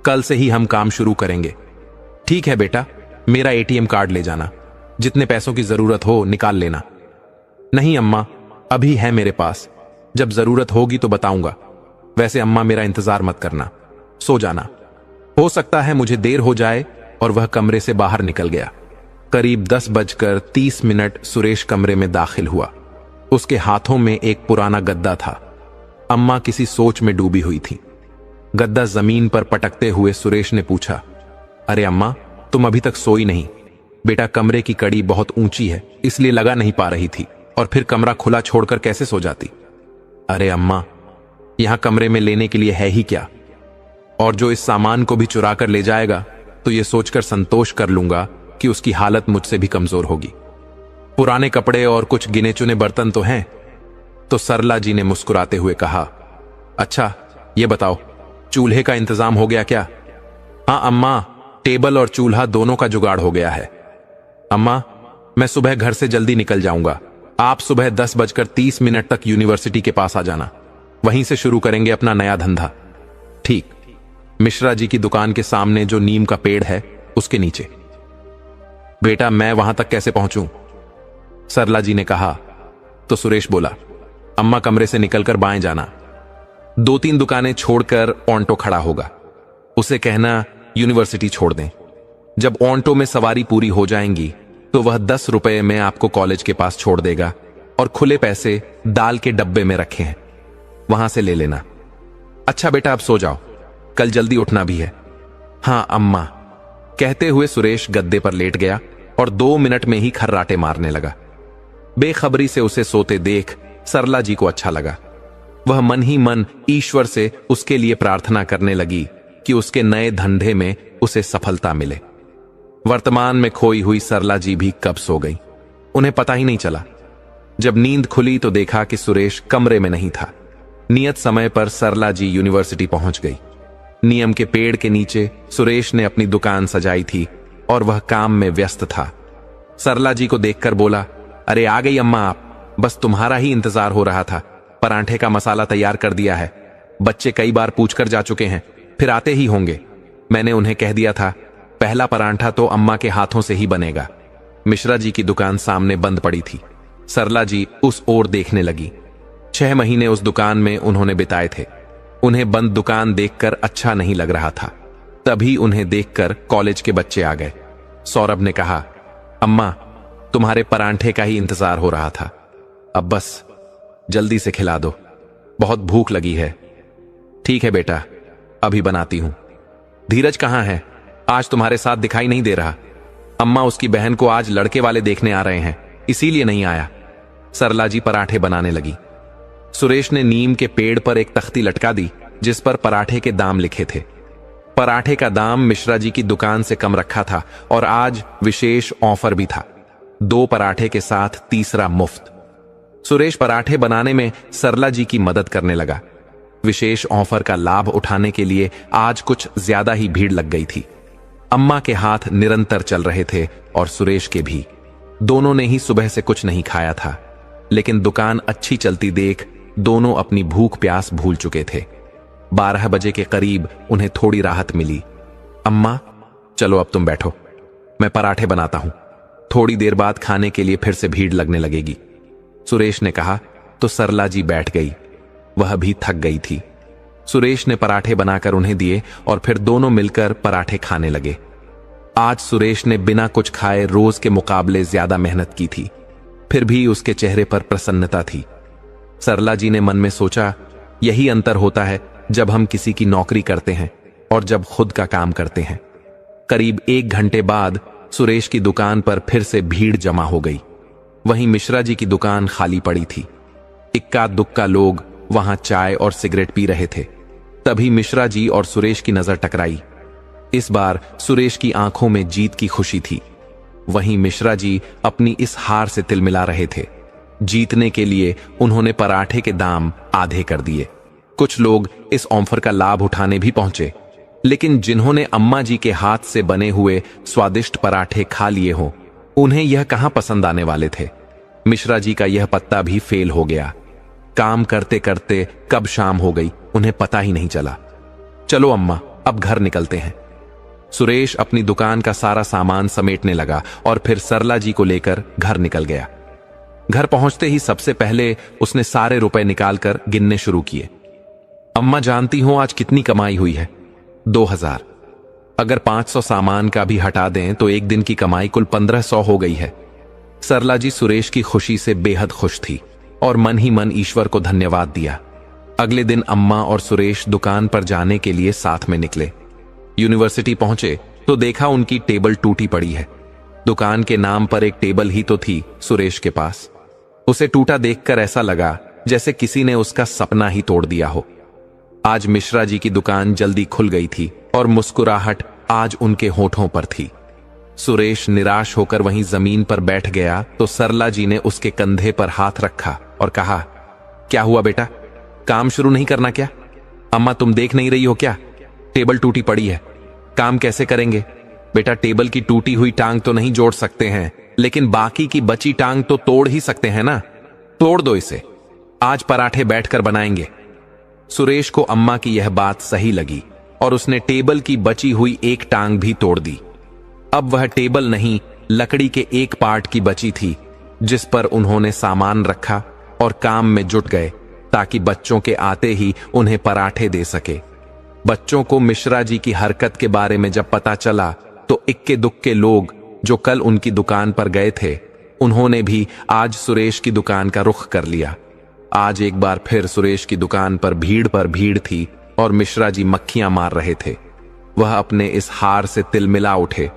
Speaker 1: कल से ही हम काम शुरू करेंगे। ठीक है बेटा, मेरा एटीएम कार्ड ले जाना, जितने पैसों की जरूरत हो निकाल लेना। नहीं अम्मा, अभी है मेरे पास, जब जरूरत होगी तो बताऊंगा। वैसे अम्मा मेरा इंतजार मत करना, सो जाना, हो सकता है मुझे देर हो जाए। और वह कमरे से बाहर निकल गया। करीब 10:30 सुरेश कमरे में दाखिल हुआ। उसके हाथों में एक पुराना गद्दा था। अम्मा किसी सोच में डूबी हुई थी। गद्दा जमीन पर पटकते हुए सुरेश ने पूछा, अरे अम्मा तुम अभी तक सोई नहीं? बेटा कमरे की कड़ी बहुत ऊंची है, इसलिए लगा नहीं पा रही थी, और फिर कमरा खुला छोड़कर कैसे सो जाती। अरे अम्मा, यहां कमरे में लेने के लिए है ही क्या, और जो इस सामान को भी चुरा कर ले जाएगा तो यह सोचकर संतोष कर लूंगा कि उसकी हालत मुझसे भी कमजोर होगी। पुराने कपड़े और कुछ गिने चुने बर्तन तो हैं। तो सरला जी ने मुस्कुराते हुए कहा, अच्छा ये बताओ, चूल्हे का इंतजाम हो गया क्या? हाँ अम्मा, टेबल और चूल्हा दोनों का जुगाड़ हो गया है। अम्मा, मैं सुबह घर से जल्दी निकल जाऊंगा, आप सुबह 10:30 तक यूनिवर्सिटी के पास आ जाना, वहीं से शुरू करेंगे अपना नया धंधा। ठीक। मिश्रा जी की दुकान के सामने जो नीम का पेड़ है उसके नीचे। बेटा मैं वहां तक कैसे पहुंचूं? सरला जी ने कहा। तो सुरेश बोला, अम्मा कमरे से निकलकर बाएं जाना, 2-3 दुकानें छोड़कर ऑन्टो खड़ा होगा, उसे कहना यूनिवर्सिटी छोड़ दें। जब ऑन्टो में सवारी पूरी हो जाएंगी तो वह 10 रुपए में आपको कॉलेज के पास छोड़ देगा, और खुले पैसे दाल के डब्बे में रखे हैं, वहां से ले लेना। अच्छा बेटा अब सो जाओ, कल जल्दी उठना भी है। हाँ अम्मा, कहते हुए सुरेश गद्दे पर लेट गया और 2 मिनट में ही खर्राटे मारने लगा। बेखबरी से उसे सोते देख सरला जी को अच्छा लगा। वह मन ही मन ईश्वर से उसके लिए प्रार्थना करने लगी कि उसके नए धंधे में उसे सफलता मिले। वर्तमान में खोई हुई सरला जी भी कब सो गई, उन्हें पता ही नहीं चला। जब नींद खुली तो देखा कि सुरेश कमरे में नहीं था। नियत समय पर सरला जी यूनिवर्सिटी पहुंच गई। नियम के पेड़ के नीचे सुरेश ने अपनी दुकान सजाई थी और वह काम में व्यस्त था। सरला जी को देखकर बोला, अरे आ गई अम्मा आप, बस तुम्हारा ही इंतजार हो रहा था। परांठे का मसाला तैयार कर दिया है, बच्चे कई बार पूछकर जा चुके हैं, फिर आते ही होंगे। मैंने उन्हें कह दिया था पहला परांठा तो अम्मा के हाथों से ही बनेगा। मिश्रा जी की दुकान सामने बंद पड़ी थी। सरला जी उस ओर देखने लगी। 6 महीने उस दुकान में उन्होंने बिताए थे। उन्हें बंद दुकान देखकर अच्छा नहीं लग रहा था। तभी उन्हें देखकर कॉलेज के बच्चे आ गए। सौरभ ने कहा, अम्मा तुम्हारे परांठे का ही इंतजार हो रहा था, अब बस जल्दी से खिला दो, बहुत भूख लगी है। ठीक है बेटा, अभी बनाती हूं। धीरज कहां है? आज तुम्हारे साथ दिखाई नहीं दे रहा। अम्मा उसकी बहन को आज लड़के वाले देखने आ रहे हैं, इसीलिए नहीं आया। सरला जी पराठे बनाने लगी। सुरेश ने नीम के पेड़ पर एक तख्ती लटका दी जिस पर पराठे के दाम लिखे थे। पराठे का दाम मिश्रा जी की दुकान से कम रखा था और आज विशेष ऑफर भी था, 2 पराठे के साथ तीसरा मुफ्त। सुरेश पराठे बनाने में सरला जी की मदद करने लगा। विशेष ऑफर का लाभ उठाने के लिए आज कुछ ज्यादा ही भीड़ लग गई थी। अम्मा के हाथ निरंतर चल रहे थे और सुरेश के भी। दोनों ने ही सुबह से कुछ नहीं खाया था, लेकिन दुकान अच्छी चलती देख दोनों अपनी भूख प्यास भूल चुके थे। 12 बजे के करीब उन्हें थोड़ी राहत मिली। अम्मा चलो अब तुम बैठो, मैं पराठे बनाता हूं, थोड़ी देर बाद खाने के लिए फिर से भीड़ लगने लगेगी। सुरेश ने कहा तो सरला जी बैठ गई। वह भी थक गई थी। सुरेश ने पराठे बनाकर उन्हें दिए और फिर दोनों मिलकर पराठे खाने लगे। आज सुरेश ने बिना कुछ खाए रोज के मुकाबले ज्यादा मेहनत की थी, फिर भी उसके चेहरे पर प्रसन्नता थी। सरला जी ने मन में सोचा, यही अंतर होता है जब हम किसी की नौकरी करते हैं और जब खुद का काम करते हैं। करीब 1 घंटे बाद सुरेश की दुकान पर फिर से भीड़ जमा हो गई। वहीं मिश्रा जी की दुकान खाली पड़ी थी। इक्का दुक्का लोग वहां चाय और सिगरेट पी रहे थे। तभी मिश्रा जी और सुरेश की नजर टकराई। इस बार सुरेश की आंखों में जीत की खुशी थी। वहीं मिश्रा जी अपनी इस हार से तिलमिला रहे थे। जीतने के लिए उन्होंने पराठे के दाम आधे कर दिए। कुछ लोग इस ऑफर का लाभ उठाने भी पहुंचे, लेकिन जिन्होंने अम्मा जी के हाथ से बने हुए स्वादिष्ट पराठे खा लिए हों, उन्हें यह कहां पसंद आने वाले थे। मिश्रा जी का यह पत्ता भी फेल हो गया। काम करते करते कब शाम हो गई उन्हें पता ही नहीं चला। चलो अम्मा अब घर निकलते हैं। सुरेश अपनी दुकान का सारा सामान समेटने लगा और फिर सरला जी को लेकर घर निकल गया। घर पहुंचते ही सबसे पहले उसने सारे रुपए निकालकर गिनने शुरू किए। अम्मा जानती हो आज कितनी कमाई हुई है? 2000। अगर 500 सामान का भी हटा दें तो एक दिन की कमाई कुल 1500 हो गई है। सरला जी सुरेश की खुशी से बेहद खुश थी और मन ही मन ईश्वर को धन्यवाद दिया। अगले दिन अम्मा और सुरेश दुकान पर जाने के लिए साथ में निकले। यूनिवर्सिटी पहुंचे तो देखा उनकी टेबल टूटी पड़ी है। दुकान के नाम पर एक टेबल ही तो थी सुरेश के पास। उसे टूटा देखकर ऐसा लगा जैसे किसी ने उसका सपना ही तोड़ दिया हो। आज मिश्रा जी की दुकान जल्दी खुल गई थी और मुस्कुराहट आज उनके होठों पर थी। सुरेश निराश होकर वहीं जमीन पर बैठ गया तो सरला जी ने उसके कंधे पर हाथ रखा और कहा, क्या हुआ बेटा, काम शुरू नहीं करना क्या? अम्मा तुम देख नहीं रही हो क्या, टेबल टूटी पड़ी है, काम कैसे करेंगे? बेटा टेबल की टूटी हुई टांग तो नहीं जोड़ सकते हैं, लेकिन बाकी की बची टांग तो तोड़ ही सकते हैं ना। तोड़ दो इसे, आज पराठे बैठकर बनाएंगे। सुरेश को अम्मा की यह बात सही लगी और उसने टेबल की बची हुई एक टांग भी तोड़ दी। अब वह टेबल नहीं, लकड़ी के एक पार्ट की बची थी, जिस पर उन्होंने सामान रखा और काम में जुट गए ताकि बच्चों के आते ही उन्हें पराठे दे सके। बच्चों को मिश्रा जी की हरकत के बारे में जब पता चला तो इक्के दुक्के लोग जो कल उनकी दुकान पर गए थे, उन्होंने भी आज सुरेश की दुकान का रुख कर लिया। आज एक बार फिर सुरेश की दुकान पर भीड़ थी और मिश्रा जी मक्खियां मार रहे थे। वह अपने इस हार से तिलमिला उठे।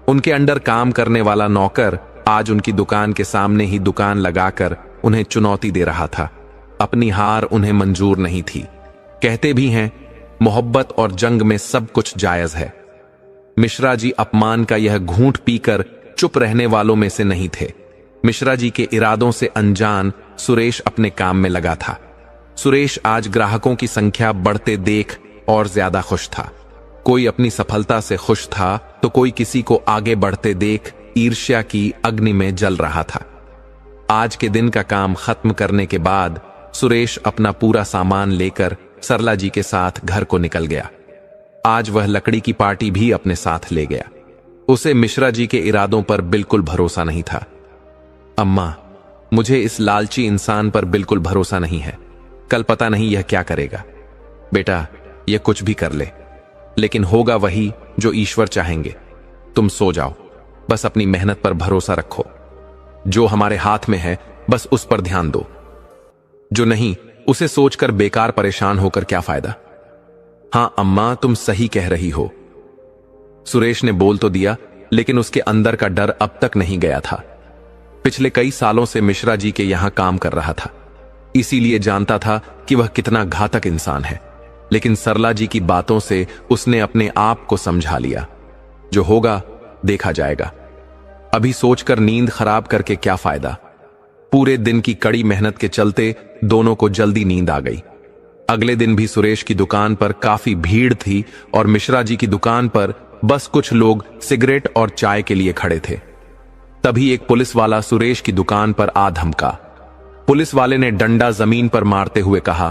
Speaker 1: उनके अंडर काम करने वाला नौकर आज उनकी दुकान के सामने ही दुकान लगाकर उन्हें चुनौती दे रहा था। अपनी हार उन्हें मंजूर नहीं थी। कहते भी हैं, मोहब्बत और जंग में सब कुछ जायज है। मिश्रा जी अपमान का यह घूंट पीकर चुप रहने वालों में से नहीं थे। मिश्रा जी के इरादों से अनजान सुरेश अपने काम में लगा था। सुरेश आज ग्राहकों की संख्या बढ़ते देख और ज्यादा खुश था। कोई अपनी सफलता से खुश था तो कोई किसी को आगे बढ़ते देख ईर्ष्या की अग्नि में जल रहा था। आज के दिन का काम खत्म करने के बाद सुरेश अपना पूरा सामान लेकर सरला जी के साथ घर को निकल गया। आज वह लकड़ी की पार्टी भी अपने साथ ले गया। उसे मिश्रा जी के इरादों पर बिल्कुल भरोसा नहीं था। अम्मा, मुझे इस लालची इंसान पर बिल्कुल भरोसा नहीं है। कल पता नहीं यह क्या करेगा। बेटा, यह कुछ भी कर ले, लेकिन होगा वही जो ईश्वर चाहेंगे। तुम सो जाओ, बस अपनी मेहनत पर भरोसा रखो। जो हमारे हाथ में है बस उस पर ध्यान दो, जो नहीं उसे सोचकर बेकार परेशान होकर क्या फायदा। हां अम्मा, तुम सही कह रही हो। सुरेश ने बोल तो दिया, लेकिन उसके अंदर का डर अब तक नहीं गया था। पिछले कई सालों से मिश्रा जी के यहां काम कर रहा था, इसीलिए जानता था कि वह कितना घातक इंसान है। लेकिन सरला जी की बातों से उसने अपने आप को समझा लिया। जो होगा देखा जाएगा। अभी सोचकर नींद खराब करके क्या फायदा। पूरे दिन की कड़ी मेहनत के चलते दोनों को जल्दी नींद आ गई। अगले दिन भी सुरेश की दुकान पर काफी भीड़ थी और मिश्रा जी की दुकान पर बस कुछ लोग सिगरेट और चाय के लिए खड़े थे। तभी एक पुलिस वाला सुरेश की दुकान पर आ धमका। पुलिस वाले ने डंडा जमीन पर मारते हुए कहा,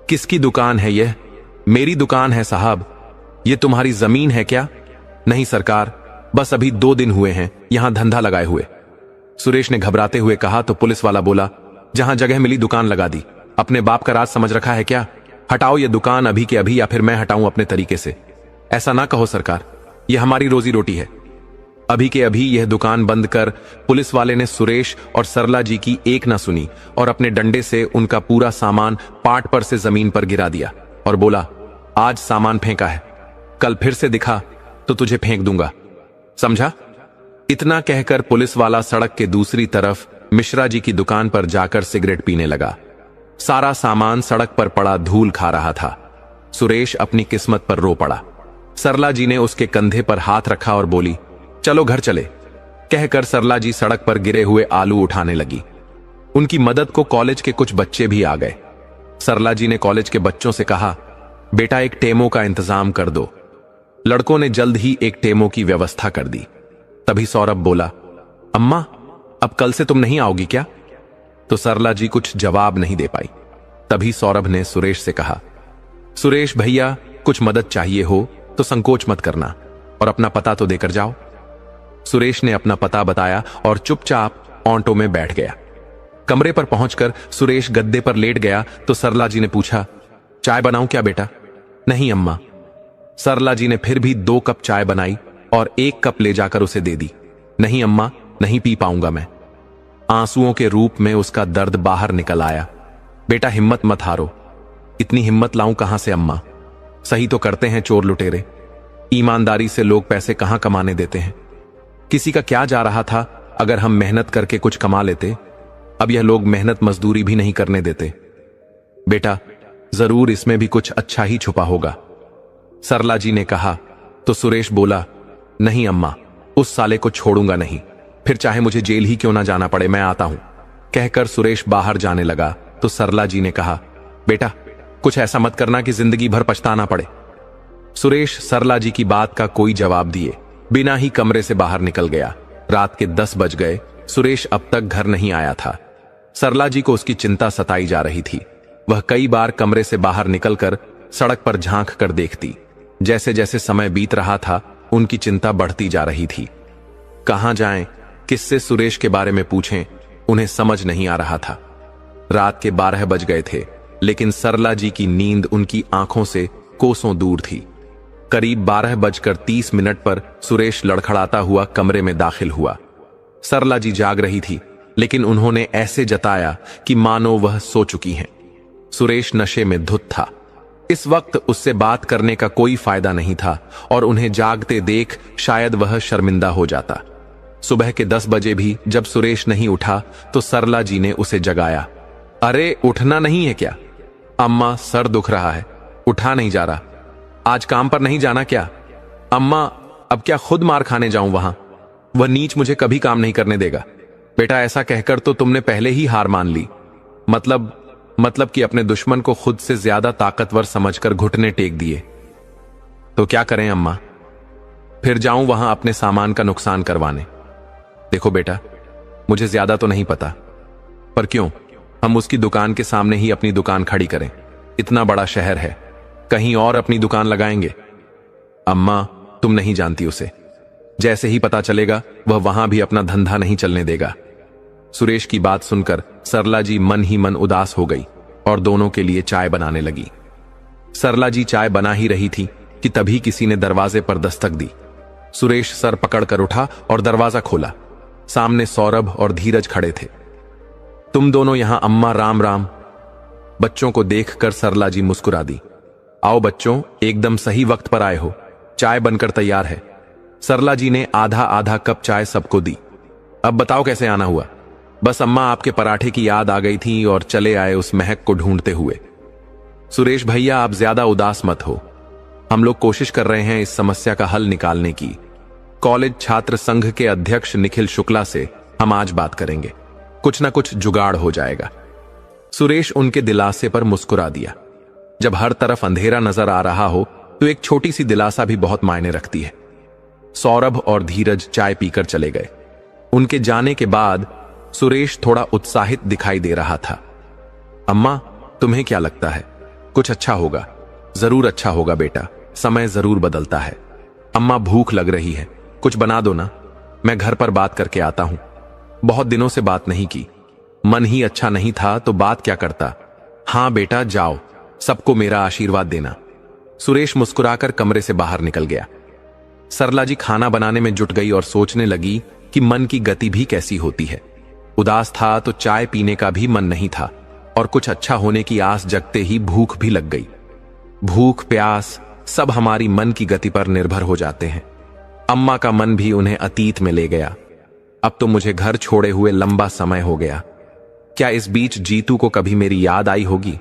Speaker 1: किसकी दुकान है यह? मेरी दुकान है साहब। यह तुम्हारी जमीन है क्या? नहीं सरकार, बस अभी 2 दिन हुए हैं यहां धंधा लगाए हुए। सुरेश ने घबराते हुए कहा तो पुलिस वाला बोला, जहां जगह मिली दुकान लगा दी। अपने बाप का राज समझ रखा है क्या? हटाओ यह दुकान अभी के अभी, या फिर मैं हटाऊं अपने तरीके से। ऐसा ना कहो सरकार, यह हमारी रोजी रोटी है। अभी के अभी यह दुकान बंद कर। पुलिस वाले ने सुरेश और सरला जी की एक ना सुनी और अपने डंडे से उनका पूरा सामान पाट पर से जमीन पर गिरा दिया और बोला, आज सामान फेंका है, कल फिर से दिखा तो तुझे फेंक दूंगा, समझा? इतना कहकर पुलिस वाला सड़क के दूसरी तरफ मिश्रा जी की दुकान पर जाकर सिगरेट पीने लगा। सारा सामान सड़क पर पड़ा धूल खा रहा था। सुरेश अपनी किस्मत पर रो पड़ा। सरला जी ने उसके कंधे पर हाथ रखा और बोली, चलो घर चले। कहकर सरला जी सड़क पर गिरे हुए आलू उठाने लगी। उनकी मदद को कॉलेज के कुछ बच्चे भी आ गए। सरला जी ने कॉलेज के बच्चों से कहा, बेटा एक टेमो का इंतजाम कर दो। लड़कों ने जल्द ही एक टेमो की व्यवस्था कर दी। तभी सौरभ बोला, अम्मा अब कल से तुम नहीं आओगी क्या? तो सरला जी कुछ जवाब नहीं दे पाई। तभी सौरभ ने सुरेश से कहा, सुरेश भैया, कुछ मदद चाहिए हो तो संकोच मत करना और अपना पता तो देकर जाओ। सुरेश ने अपना पता बताया और चुपचाप ऑटो में बैठ गया। कमरे पर पहुंचकर सुरेश गद्दे पर लेट गया तो सरला जी ने पूछा, चाय बनाऊं क्या बेटा? नहीं अम्मा। सरला जी ने फिर भी 2 कप चाय बनाई और 1 कप ले जाकर उसे दे दी। नहीं अम्मा, नहीं पी पाऊंगा मैं। आंसुओं के रूप में उसका दर्द बाहर निकल आया। बेटा हिम्मत मत हारो। इतनी हिम्मत लाऊं कहां से अम्मा? सही तो करते हैं चोर लुटेरे, ईमानदारी से लोग पैसे कहां कमाने देते हैं। किसी का क्या जा रहा था अगर हम मेहनत करके कुछ कमा लेते। अब यह लोग मेहनत मजदूरी भी नहीं करने देते। बेटा, जरूर इसमें भी कुछ अच्छा ही छुपा होगा, सरला जी ने कहा। तो सुरेश बोला, नहीं अम्मा, उस साले को छोड़ूंगा नहीं, फिर चाहे मुझे जेल ही क्यों ना जाना पड़े, मैं आता हूं। कहकर सुरेश बाहर जाने लगा तो सरला जी ने कहा, बेटा कुछ ऐसा मत करना कि जिंदगी भर पछताना पड़े। सुरेश सरला जी की बात का कोई जवाब दिए बिना ही कमरे से बाहर निकल गया। रात के 10 बज गए। सुरेश अब तक घर नहीं आया था। सरला जी को उसकी चिंता सताई जा रही थी। वह कई बार कमरे से बाहर निकलकर सड़क पर झांक कर देखती। जैसे जैसे समय बीत रहा था उनकी चिंता बढ़ती जा रही थी। कहां जाएं, किससे सुरेश के बारे में पूछें, उन्हें समझ नहीं आ रहा था। रात के 12 बज गए थे, लेकिन सरला जी की नींद उनकी आंखों से कोसों दूर थी। करीब 12:30 पर सुरेश लड़खड़ाता हुआ कमरे में दाखिल हुआ। सरला जी जाग रही थी, लेकिन उन्होंने ऐसे जताया कि मानो वह सो चुकी हैं। सुरेश नशे में धुत था। इस वक्त उससे बात करने का कोई फायदा नहीं था और उन्हें जागते देख शायद वह शर्मिंदा हो जाता। सुबह के 10 बजे भी जब सुरेश नहीं उठा तो सरला जी ने उसे जगाया। अरे उठना नहीं है क्या? अम्मा, सर दुख रहा है, उठा नहीं जा रहा। आज काम पर नहीं जाना क्या? अम्मा, अब क्या खुद मार खाने जाऊं वहां? वह नीच मुझे कभी काम नहीं करने देगा। बेटा, ऐसा कहकर तो तुमने पहले ही हार मान ली। मतलब कि अपने दुश्मन को खुद से ज्यादा ताकतवर समझकर घुटने टेक दिए। तो क्या करें अम्मा? फिर जाऊं वहां अपने सामान का नुकसान करवाने। देखो बेटा, मुझे ज्यादा तो नहीं पता, पर क्यों हम उसकी दुकान के सामने ही अपनी दुकान खड़ी करें? इतना बड़ा शहर है, कहीं और अपनी दुकान लगाएंगे। अम्मा, तुम नहीं जानती उसे। जैसे ही पता चलेगा वह वहां भी अपना धंधा नहीं चलने देगा। सुरेश की बात सुनकर सरला जी मन ही मन उदास हो गई और दोनों के लिए चाय बनाने लगी। सरला जी चाय बना ही रही थी कि तभी किसी ने दरवाजे पर दस्तक दी। सुरेश सर पकड़कर उठा और दरवाजा खोला। सामने सौरभ और धीरज खड़े थे। तुम दोनों यहां? अम्मा, राम राम। बच्चों को देखकर सरला जी मुस्कुरा दी। आओ बच्चों, एकदम सही वक्त पर आए हो, चाय बनकर तैयार है। सरला जी ने आधा आधा कप चाय सबको दी। अब बताओ कैसे आना हुआ? बस अम्मा, आपके पराठे की याद आ गई थी और चले आए उस महक को ढूंढते हुए। सुरेश भैया, आप ज्यादा उदास मत हो। हम लोग कोशिश कर रहे हैं इस समस्या का हल निकालने की। कॉलेज छात्र संघ के अध्यक्ष निखिल शुक्ला से हम आज बात करेंगे, कुछ ना कुछ जुगाड़ हो जाएगा। सुरेश उनके दिलासे पर मुस्कुरा दिया। जब हर तरफ अंधेरा नजर आ रहा हो तो एक छोटी सी दिलासा भी बहुत मायने रखती है। सौरभ और धीरज चाय पीकर चले गए। उनके जाने के बाद सुरेश थोड़ा उत्साहित दिखाई दे रहा था। अम्मा, तुम्हें क्या लगता है? कुछ अच्छा होगा? जरूर अच्छा होगा बेटा, समय जरूर बदलता है। अम्मा, भूख लग रही है, कुछ बना दो ना, मैं घर पर बात करके आता हूं। बहुत दिनों से बात नहीं की, मन ही अच्छा नहीं था तो बात क्या करता। हां बेटा, जाओ, सबको मेरा आशीर्वाद देना। सुरेश मुस्कुराकर कमरे से बाहर निकल गया। सरला जी खाना बनाने में जुट गई और सोचने लगी कि मन की गति भी कैसी होती है। उदास था तो चाय पीने का भी मन नहीं था और कुछ अच्छा होने की आस जगते ही भूख भी लग गई। भूख, प्यास सब हमारी मन की गति पर निर्भर हो जाते हैं। अम्मा का मन भी उन्हें अतीत में ले गया। अब तो मुझे घर छोड़े हुए लंबा समय हो गया। क्या इस बीच जीतू को कभी मेरी याद आई होगी?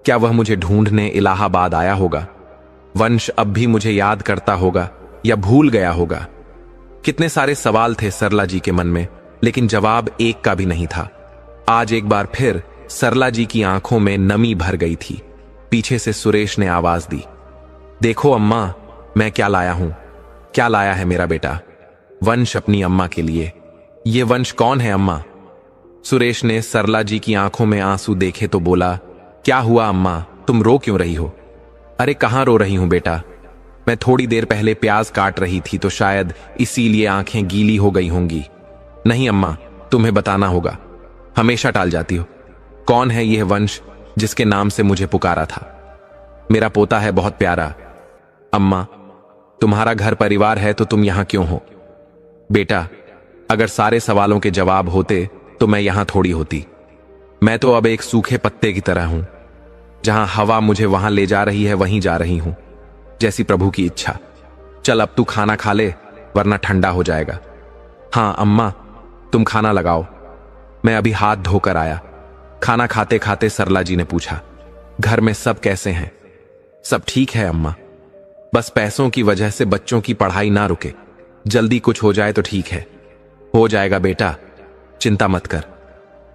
Speaker 1: क्या वह मुझे ढूंढने इलाहाबाद आया होगा? वंश अब भी मुझे याद करता होगा या भूल गया होगा? कितने सारे सवाल थे सरला जी के मन में, लेकिन जवाब एक का भी नहीं था। आज एक बार फिर सरला जी की आंखों में नमी भर गई थी। पीछे से सुरेश ने आवाज दी, देखो अम्मा, मैं क्या लाया हूं। क्या लाया है मेरा बेटा? वंश अपनी अम्मा के लिए। ये वंश कौन है अम्मा? सुरेश ने सरला जी की आंखों में आंसू देखे तो बोला, क्या हुआ अम्मा, तुम रो क्यों रही हो? अरे कहां रो रही हूं बेटा, मैं थोड़ी देर पहले प्याज काट रही थी तो शायद इसीलिए आंखें गीली हो गई होंगी। नहीं अम्मा, तुम्हें बताना होगा, हमेशा टाल जाती हो। कौन है यह वंश जिसके नाम से मुझे पुकारा था? मेरा पोता है, बहुत प्यारा। अम्मा, तुम्हारा घर परिवार है तो तुम यहां क्यों हो? बेटा, अगर सारे सवालों के जवाब होते तो मैं यहां थोड़ी होती। मैं तो अब एक सूखे पत्ते की तरह हूं, जहां हवा मुझे वहां ले जा रही है वहीं जा रही हूं, जैसी प्रभु की इच्छा। चल अब तू खाना खा ले, वरना ठंडा हो जाएगा। हाँ अम्मा, तुम खाना लगाओ, मैं अभी हाथ धोकर आया। खाना खाते खाते सरला जी ने पूछा, घर में सब कैसे हैं? सब ठीक है अम्मा, बस पैसों की वजह से बच्चों की पढ़ाई ना रुके, जल्दी कुछ हो जाए तो ठीक है। हो जाएगा बेटा, चिंता मत कर।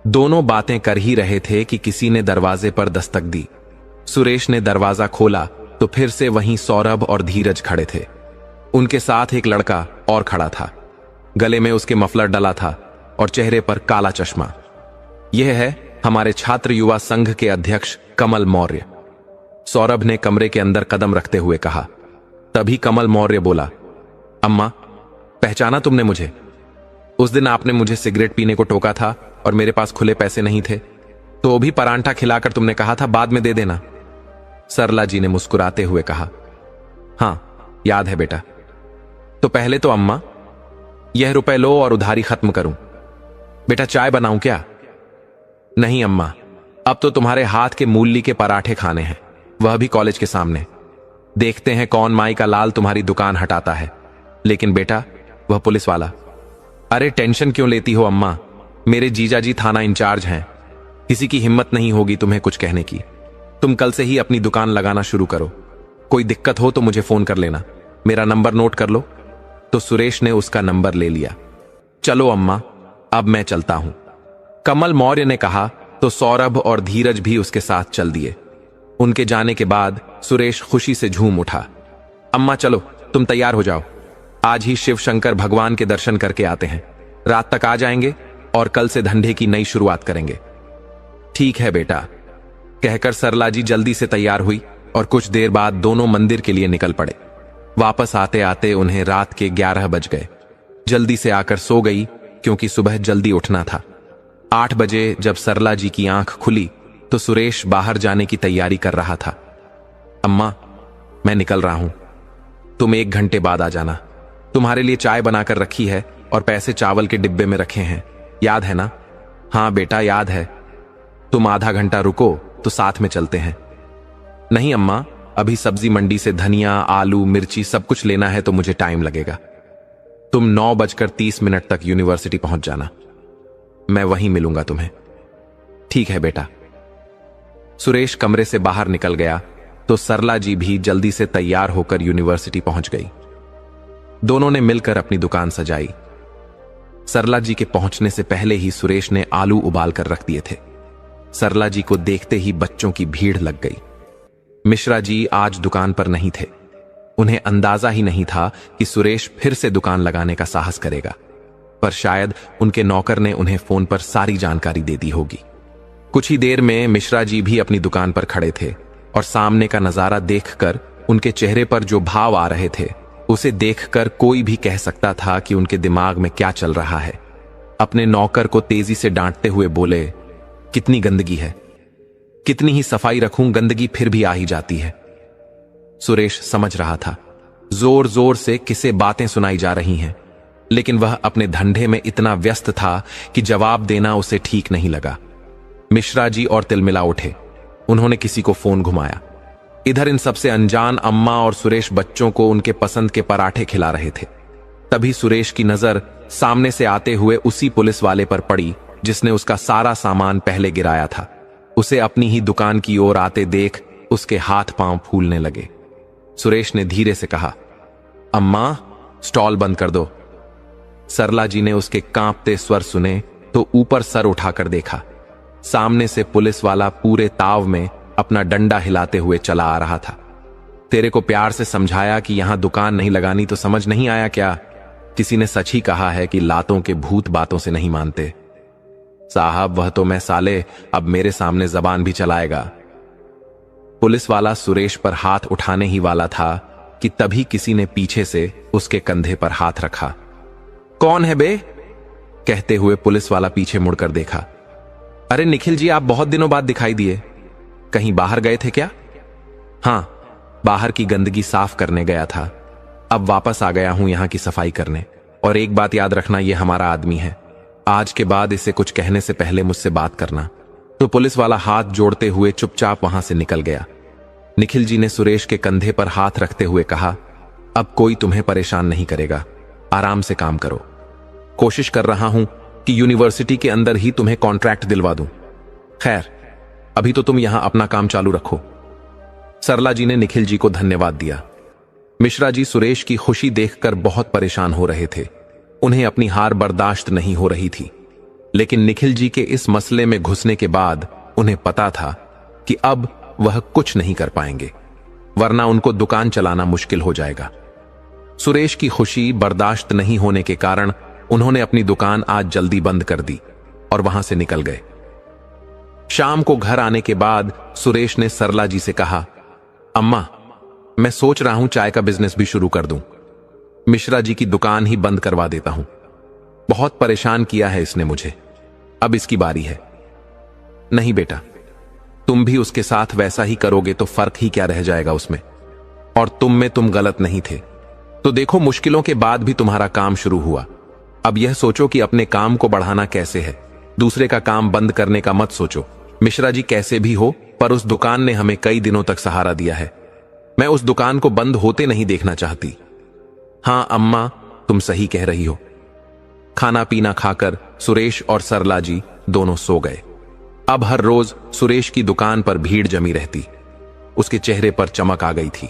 Speaker 1: दोनों बातें कर ही रहे थे कि किसी ने दरवाजे पर दस्तक दी। सुरेश ने दरवाजा खोला तो फिर से वहीं सौरभ और धीरज खड़े थे। उनके साथ एक लड़का और खड़ा था। गले में उसके मफलर डला था और चेहरे पर काला चश्मा। यह है हमारे छात्र युवा संघ के अध्यक्ष कमल मौर्य। सौरभ ने कमरे के अंदर कदम रखते हुए कहा। तभी कमल मौर्य बोला, अम्मा, पहचाना तुमने मुझे? उस दिन आपने मुझे सिगरेट पीने को टोका था और मेरे पास खुले पैसे नहीं थे, तो वो भी परांठा खिलाकर तुमने कहा था बाद में दे देना। सरला जी ने मुस्कुराते हुए कहा, हाँ याद है बेटा। तो पहले तो अम्मा, यह रुपए लो और उधारी खत्म करूं। बेटा चाय बनाऊं क्या? नहीं अम्मा, अब तो तुम्हारे हाथ के मूली के पराठे खाने हैं, वह भी कॉलेज के सामने। देखते हैं कौन माई का लाल तुम्हारी दुकान हटाता है। लेकिन बेटा, वह पुलिस वाला। अरे टेंशन क्यों लेती हो अम्मा, मेरे जीजाजी थाना इंचार्ज हैं, किसी की हिम्मत नहीं होगी तुम्हें कुछ कहने की। तुम कल से ही अपनी दुकान लगाना शुरू करो, कोई दिक्कत हो तो मुझे फोन कर लेना, मेरा नंबर नोट कर लो। तो सुरेश ने उसका नंबर ले लिया। चलो अम्मा, अब मैं चलता हूं, कमल मौर्य ने कहा। तो सौरभ और धीरज भी उसके साथ चल दिए। उनके जाने के बाद सुरेश खुशी से झूम उठा। अम्मा चलो, तुम तैयार हो जाओ, आज ही शिव शंकर भगवान के दर्शन करके आते हैं, रात तक आ जाएंगे और कल से धंधे की नई शुरुआत करेंगे। ठीक है बेटा, कहकर सरला जी जल्दी से तैयार हुई और कुछ देर बाद दोनों मंदिर के लिए निकल पड़े। वापस आते आते उन्हें रात के 11 बज गए। जल्दी से आकर सो गई क्योंकि सुबह जल्दी उठना था। 8 बजे जब सरला जी की आंख खुली तो सुरेश बाहर जाने की तैयारी कर रहा था। अम्मा, मैं निकल रहा हूं, तुम 1 घंटे बाद आ जाना, तुम्हारे लिए चाय बनाकर रखी है और पैसे चावल के डिब्बे में रखे हैं, याद है ना? हाँ बेटा याद है। तुम आधा घंटा रुको तो साथ में चलते हैं। नहीं अम्मा, अभी सब्जी मंडी से धनिया, आलू, मिर्ची सब कुछ लेना है तो मुझे टाइम लगेगा। तुम 9:30 तक यूनिवर्सिटी पहुंच जाना, मैं वहीं मिलूंगा तुम्हें। ठीक है बेटा। सुरेश कमरे से बाहर निकल गया तो सरला जी भी जल्दी से तैयार होकर यूनिवर्सिटी पहुंच गई। दोनों ने मिलकर अपनी दुकान सजाई। सरला जी के पहुंचने से पहले ही सुरेश ने आलू उबाल कर रख दिए थे। सरला जी को देखते ही बच्चों की भीड़ लग गई। मिश्रा जी आज दुकान पर नहीं थे। उन्हें अंदाजा ही नहीं था कि सुरेश फिर से दुकान लगाने का साहस करेगा, पर शायद उनके नौकर ने उन्हें फोन पर सारी जानकारी दे दी होगी। कुछ ही देर में मिश्रा जी भी अपनी दुकान पर खड़े थे और सामने का नजारा देखकर उनके चेहरे पर जो भाव आ रहे थे उसे देखकर कोई भी कह सकता था कि उनके दिमाग में क्या चल रहा है। अपने नौकर को तेजी से डांटते हुए बोले, कितनी गंदगी है, कितनी ही सफाई रखूं, गंदगी फिर भी आ ही जाती है। सुरेश समझ रहा था जोर जोर से किसे बातें सुनाई जा रही हैं, लेकिन वह अपने धंधे में इतना व्यस्त था कि जवाब देना उसे ठीक नहीं लगा। मिश्रा जी और तिलमिला उठे। उन्होंने किसी को फोन घुमाया। इधर इन सबसे अनजान अम्मा और सुरेश बच्चों को उनके पसंद के पराठे खिला रहे थे। तभी सुरेश की नजर सामने से आते हुए उसी पुलिस वाले पर पड़ी जिसने उसका सारा सामान पहले गिराया था। उसे अपनी ही दुकान की ओर आते देख उसके हाथ पांव फूलने लगे। सुरेश ने धीरे से कहा, अम्मा स्टॉल बंद कर दो। सरला जी ने उसके कांपते स्वर सुने तो ऊपर सर उठाकर देखा। सामने से पुलिस वाला पूरे ताव में अपना डंडा हिलाते हुए चला आ रहा था। तेरे को प्यार से समझाया कि यहां दुकान नहीं लगानी तो समझ नहीं आया क्या? किसी ने सच ही कहा है कि लातों के भूत बातों से नहीं मानते। साहब वह तो मैं साले अब मेरे सामने जबान भी चलाएगा। पुलिस वाला सुरेश पर हाथ उठाने ही वाला था कि तभी किसी ने पीछे से उसके कंधे पर हाथ रखा। कौन है बे? कहते हुए पुलिस वाला पीछे मुड़कर देखा। अरे निखिल जी, आप बहुत दिनों बाद दिखाई दिए, कहीं बाहर गए थे क्या? हां, बाहर की गंदगी साफ करने गया था, अब वापस आ गया हूं यहां की सफाई करने। और एक बात याद रखना, यह हमारा आदमी है, आज के बाद इसे कुछ कहने से पहले मुझसे बात करना। तो पुलिस वाला हाथ जोड़ते हुए चुपचाप वहां से निकल गया। निखिल जी ने सुरेश के कंधे पर हाथ रखते हुए कहा, अब कोई तुम्हें परेशान नहीं करेगा, आराम से काम करो, कोशिश कर रहा हूं कि यूनिवर्सिटी के अंदर ही तुम्हें कॉन्ट्रैक्ट दिलवा दूं। खैर, अभी तो तुम यहां अपना काम चालू रखो। सरला जी ने निखिल जी को धन्यवाद दिया। मिश्रा जी सुरेश की खुशी देखकर बहुत परेशान हो रहे थे। उन्हें अपनी हार बर्दाश्त नहीं हो रही थी, लेकिन निखिल जी के इस मसले में घुसने के बाद उन्हें पता था कि अब वह कुछ नहीं कर पाएंगे, वरना उनको दुकान चलाना मुश्किल हो जाएगा। सुरेश की खुशी बर्दाश्त नहीं होने के कारण उन्होंने अपनी दुकान आज जल्दी बंद कर दी और वहां से निकल गए। शाम को घर आने के बाद सुरेश ने सरला जी से कहा, अम्मा, मैं सोच रहा हूं चाय का बिजनेस भी शुरू कर दूं। मिश्रा जी की दुकान ही बंद करवा देता हूं। बहुत परेशान किया है इसने मुझे, अब इसकी बारी है। नहीं बेटा, तुम भी उसके साथ वैसा ही करोगे तो फर्क ही क्या रह जाएगा उसमें। और तुम गलत नहीं थे, तो देखो मुश्किलों के बाद भी तुम्हारा काम शुरू हुआ। अब यह सोचो कि अपने काम को बढ़ाना कैसे है, दूसरे का काम बंद करने का मत सोचो। मिश्रा जी कैसे भी हो, पर उस दुकान ने हमें कई दिनों तक सहारा दिया है। मैं उस दुकान को बंद होते नहीं देखना चाहती। हां अम्मा, तुम सही कह रही हो। खाना पीना खाकर सुरेश और सरला जी दोनों सो गए। अब हर रोज सुरेश की दुकान पर भीड़ जमी रहती। उसके चेहरे पर चमक आ गई थी।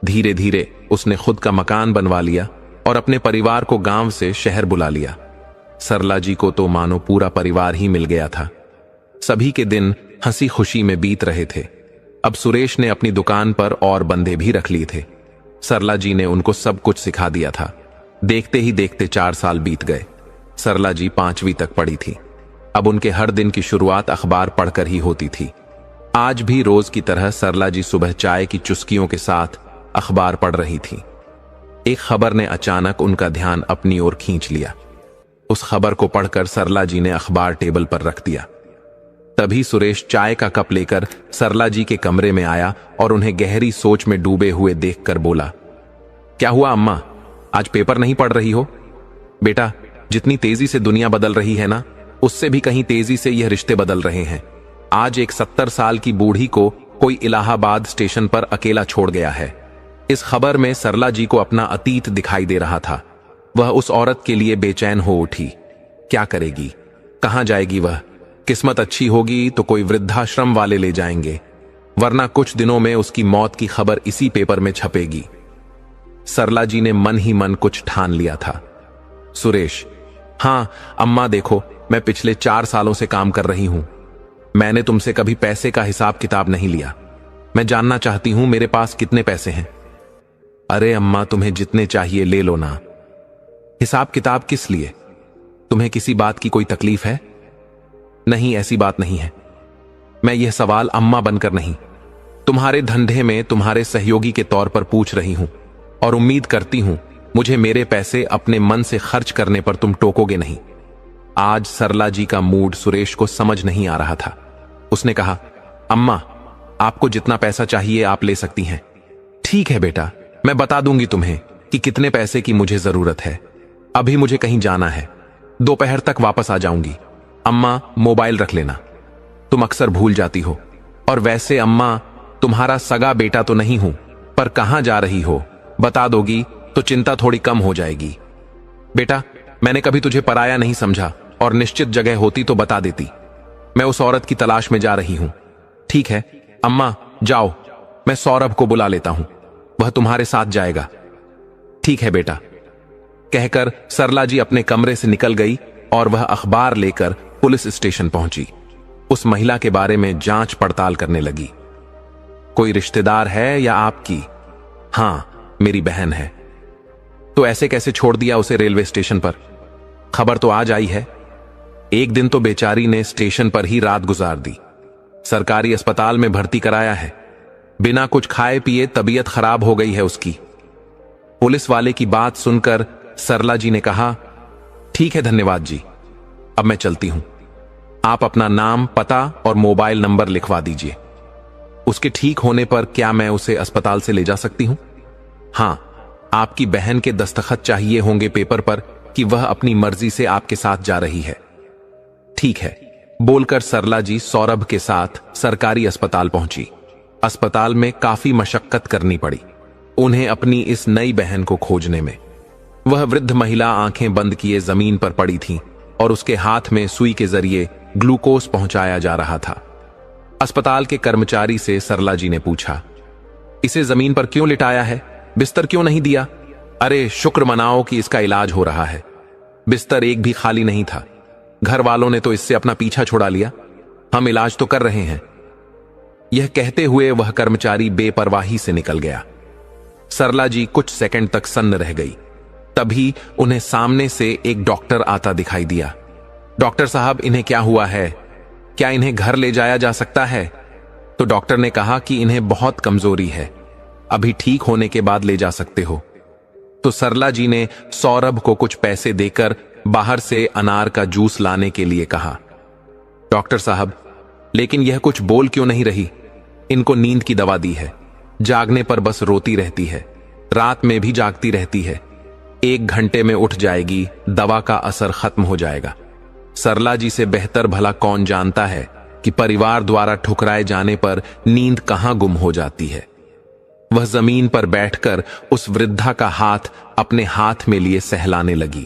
Speaker 1: धीरे धीरे उसने खुद का मकान बनवा लिया और अपने परिवार को गांव से शहर बुला लिया। सरला जी को तो मानो पूरा परिवार ही मिल गया था। सभी के दिन हंसी खुशी में बीत रहे थे। अब सुरेश ने अपनी दुकान पर और बंदे भी रख लिए थे। सरला जी ने उनको सब कुछ सिखा दिया था। देखते ही देखते 4 साल बीत गए। सरला जी 5वीं तक पढ़ी थी। अब उनके हर दिन की शुरुआत अखबार पढ़कर ही होती थी। आज भी रोज की तरह सरला जी सुबह चाय की चुस्कियों के साथ अखबार पढ़ रही थी। एक खबर ने अचानक उनका ध्यान अपनी ओर खींच लिया। उस खबर को पढ़कर सरला जी ने अखबार टेबल पर रख दिया। तभी सुरेश चाय का कप लेकर सरला जी के कमरे में आया और उन्हें गहरी सोच में डूबे हुए देखकर बोला, क्या हुआ अम्मा, आज पेपर नहीं पढ़ रही हो? बेटा, जितनी तेजी से दुनिया बदल रही है ना, उससे भी कहीं तेजी से यह रिश्ते बदल रहे हैं। आज एक 70 साल की बूढ़ी को कोई इलाहाबाद स्टेशन पर अकेला छोड़ गया है। इस खबर में सरला जी को अपना अतीत दिखाई दे रहा था। वह उस औरत के लिए बेचैन हो उठी। क्या करेगी, कहां जाएगी वह? किस्मत अच्छी होगी तो कोई वृद्धाश्रम वाले ले जाएंगे, वरना कुछ दिनों में उसकी मौत की खबर इसी पेपर में छपेगी। सरला जी ने मन ही मन कुछ ठान लिया था। सुरेश, हां अम्मा देखो, मैं पिछले 4 सालों से काम कर रही हूं। मैंने तुमसे कभी पैसे का हिसाब किताब नहीं लिया। मैं जानना चाहती हूं मेरे पास कितने पैसे हैं। अरे अम्मा, तुम्हें जितने चाहिए ले लो ना। हिसाब किताब किस लिए? तुम्हें किसी बात की कोई तकलीफ है? नहीं, ऐसी बात नहीं है। मैं यह सवाल अम्मा बनकर नहीं, तुम्हारे धंधे में तुम्हारे सहयोगी के तौर पर पूछ रही हूं, और उम्मीद करती हूं मुझे मेरे पैसे अपने मन से खर्च करने पर तुम टोकोगे नहीं। आज सरला जी का मूड सुरेश को समझ नहीं आ रहा था। उसने कहा, अम्मा, आपको जितना पैसा चाहिए आप ले सकती हैं। ठीक है बेटा, मैं बता दूंगी तुम्हें कि कितने पैसे की मुझे जरूरत है। अभी मुझे कहीं जाना है, दोपहर तक वापस आ जाऊंगी। अम्मा, मोबाइल रख लेना, तुम अक्सर भूल जाती हो। और वैसे अम्मा, तुम्हारा सगा बेटा तो नहीं हूं, पर कहां जा रही हो बता दोगी तो चिंता थोड़ी कम हो जाएगी। बेटा, मैंने कभी तुझे पराया नहीं समझा, और निश्चित जगह होती तो बता देती। मैं उस औरत की तलाश में जा रही हूं। ठीक है अम्मा, जाओ, मैं सौरभ को बुला लेता हूं, वह तुम्हारे साथ जाएगा। ठीक है बेटा, कहकर सरला जी अपने कमरे से निकल गई और वह अखबार लेकर पुलिस स्टेशन पहुंची। उस महिला के बारे में जांच पड़ताल करने लगी। कोई रिश्तेदार है या आपकी? हां, मेरी बहन है। तो ऐसे कैसे छोड़ दिया उसे रेलवे स्टेशन पर? खबर तो आज आई है। एक दिन तो बेचारी ने स्टेशन पर ही रात गुजार दी। सरकारी अस्पताल में भर्ती कराया है। बिना कुछ खाए पिए तबीयत खराब हो गई है उसकी। पुलिस वाले की बात सुनकर सरला जी ने कहा, ठीक है धन्यवाद जी, अब मैं चलती हूं। आप अपना नाम, पता और मोबाइल नंबर लिखवा दीजिए। उसके ठीक होने पर क्या मैं उसे अस्पताल से ले जा सकती हूं? हां, आपकी बहन के दस्तखत चाहिए होंगे पेपर पर कि वह अपनी मर्जी से आपके साथ जा रही है। ठीक है, बोलकर सरला जी सौरभ के साथ सरकारी अस्पताल पहुंची। अस्पताल में काफी मशक्कत करनी पड़ी उन्हें अपनी इस नई बहन को खोजने में। वह वृद्ध महिला आंखें बंद किए जमीन पर पड़ी थी और उसके हाथ में सुई के जरिए ग्लूकोज पहुंचाया जा रहा था। अस्पताल के कर्मचारी से सरला जी ने पूछा, इसे जमीन पर क्यों लिटाया है? बिस्तर क्यों नहीं दिया? अरे शुक्र मनाओ कि इसका इलाज हो रहा है। बिस्तर एक भी खाली नहीं था। घर वालों ने तो इससे अपना पीछा छुड़ा लिया। हम इलाज तो कर रहे हैं। यह कहते हुए वह कर्मचारी बेपरवाही से निकल गया। सरला जी कुछ सेकंड तक सन्न रह गई। तभी उन्हें सामने से एक डॉक्टर आता दिखाई दिया। डॉक्टर साहब, इन्हें क्या हुआ है? क्या इन्हें घर ले जाया जा सकता है? तो डॉक्टर ने कहा कि इन्हें बहुत कमजोरी है, अभी ठीक होने के बाद ले जा सकते हो। तो सरला जी ने सौरभ को कुछ पैसे देकर बाहर से अनार का जूस लाने के लिए कहा। डॉक्टर साहब, लेकिन यह कुछ बोल क्यों नहीं रही? इनको नींद की दवा दी है, जागने पर बस रोती रहती है, रात में भी जागती रहती है। 1 घंटे में उठ जाएगी, दवा का असर खत्म हो जाएगा। सरला जी से बेहतर भला कौन जानता है कि परिवार द्वारा ठुकराए जाने पर नींद कहां गुम हो जाती है। वह जमीन पर बैठकर उस वृद्धा का हाथ अपने हाथ में लिए सहलाने लगी।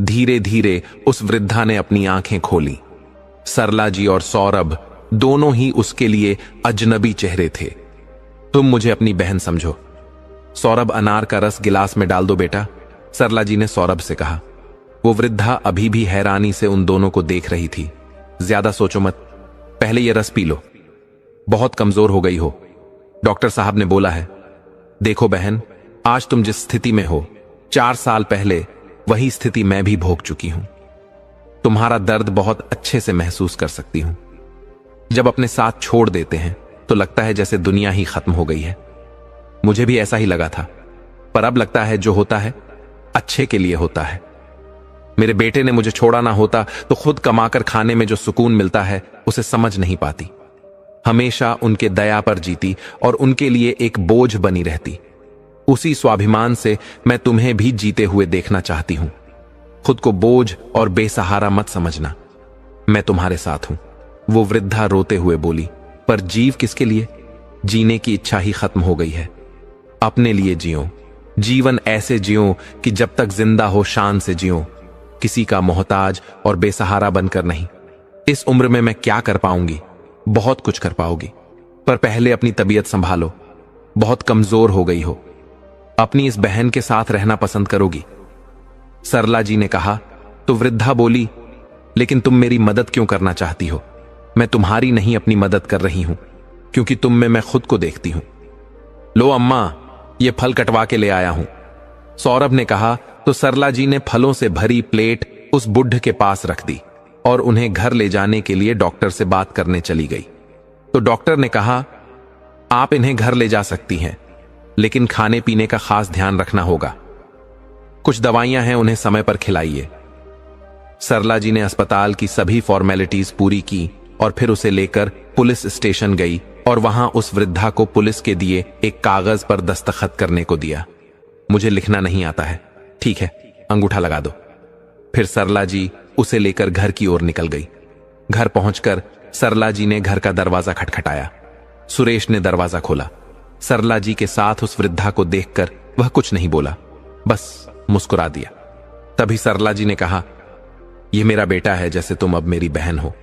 Speaker 1: धीरे धीरे उस वृद्धा ने अपनी आंखें खोली। सरला जी और सौरभ दोनों ही उसके लिए अजनबी चेहरे थे। तुम मुझे अपनी बहन समझो। सौरभ, अनार का रस गिलास में डाल दो बेटा, सरला जी ने सौरभ से कहा। वो वृद्धा अभी भी हैरानी से उन दोनों को देख रही थी। ज्यादा सोचो मत, पहले ये रस पी लो, बहुत कमजोर हो गई हो। डॉक्टर साहब ने बोला है। देखो बहन, आज तुम जिस स्थिति में हो, 4 साल पहले वही स्थिति मैं भी भोग चुकी हूं। तुम्हारा दर्द बहुत अच्छे से महसूस कर सकती हूं। जब अपने साथ छोड़ देते हैं तो लगता है जैसे दुनिया ही खत्म हो गई है। मुझे भी ऐसा ही लगा था, पर अब लगता है जो होता है अच्छे के लिए होता है। मेरे बेटे ने मुझे छोड़ा ना होता तो खुद कमाकर खाने में जो सुकून मिलता है उसे समझ नहीं पाती। हमेशा उनके दया पर जीती और उनके लिए एक बोझ बनी रहती। उसी स्वाभिमान से मैं तुम्हें भी जीते हुए देखना चाहती हूं। खुद को बोझ और बेसहारा मत समझना, मैं तुम्हारे साथ हूं। वो वृद्धा रोते हुए बोली, पर जीव किसके लिए? जीने की इच्छा ही खत्म हो गई है। अपने लिए जियो, जीवन ऐसे जियो कि जब तक जिंदा हो शान से जियो, किसी का मोहताज और बेसहारा बनकर नहीं। इस उम्र में मैं क्या कर पाऊंगी? बहुत कुछ कर पाओगी, पर पहले अपनी तबीयत संभालो। बहुत कमजोर हो गई हो। अपनी इस बहन के साथ रहना पसंद करोगी? सरला जी ने कहा। तो वृद्धा बोली, लेकिन तुम मेरी मदद क्यों करना चाहती हो? मैं तुम्हारी नहीं अपनी मदद कर रही हूं, क्योंकि तुम में मैं खुद को देखती हूं। लो अम्मा, ये फल कटवा के ले आया हूं, सौरभ ने कहा। तो सरला जी ने फलों से भरी प्लेट उस बुढ़ के पास रख दी और उन्हें घर ले जाने के लिए डॉक्टर से बात करने चली गई। तो डॉक्टर ने कहा, आप इन्हें घर ले जा सकती हैं, लेकिन खाने पीने का खास ध्यान रखना होगा। कुछ दवाइयां हैं, उन्हें समय पर खिलाइए। सरला जी ने अस्पताल की सभी फॉर्मेलिटीज पूरी की और फिर उसे लेकर पुलिस स्टेशन गई और वहां उस वृद्धा को पुलिस के दिए एक कागज पर दस्तखत करने को दिया। मुझे लिखना नहीं आता है। ठीक है, अंगूठा लगा दो। फिर सरला जी उसे लेकर घर की ओर निकल गई। घर पहुंचकर सरला जी ने घर का दरवाजा खटखटाया। सुरेश ने दरवाजा खोला। सरला जी के साथ उस वृद्धा को देखकर वह कुछ नहीं बोला, बस मुस्कुरा दिया। तभी सरला जी ने कहा, यह मेरा बेटा है, जैसे तुम अब मेरी बहन हो।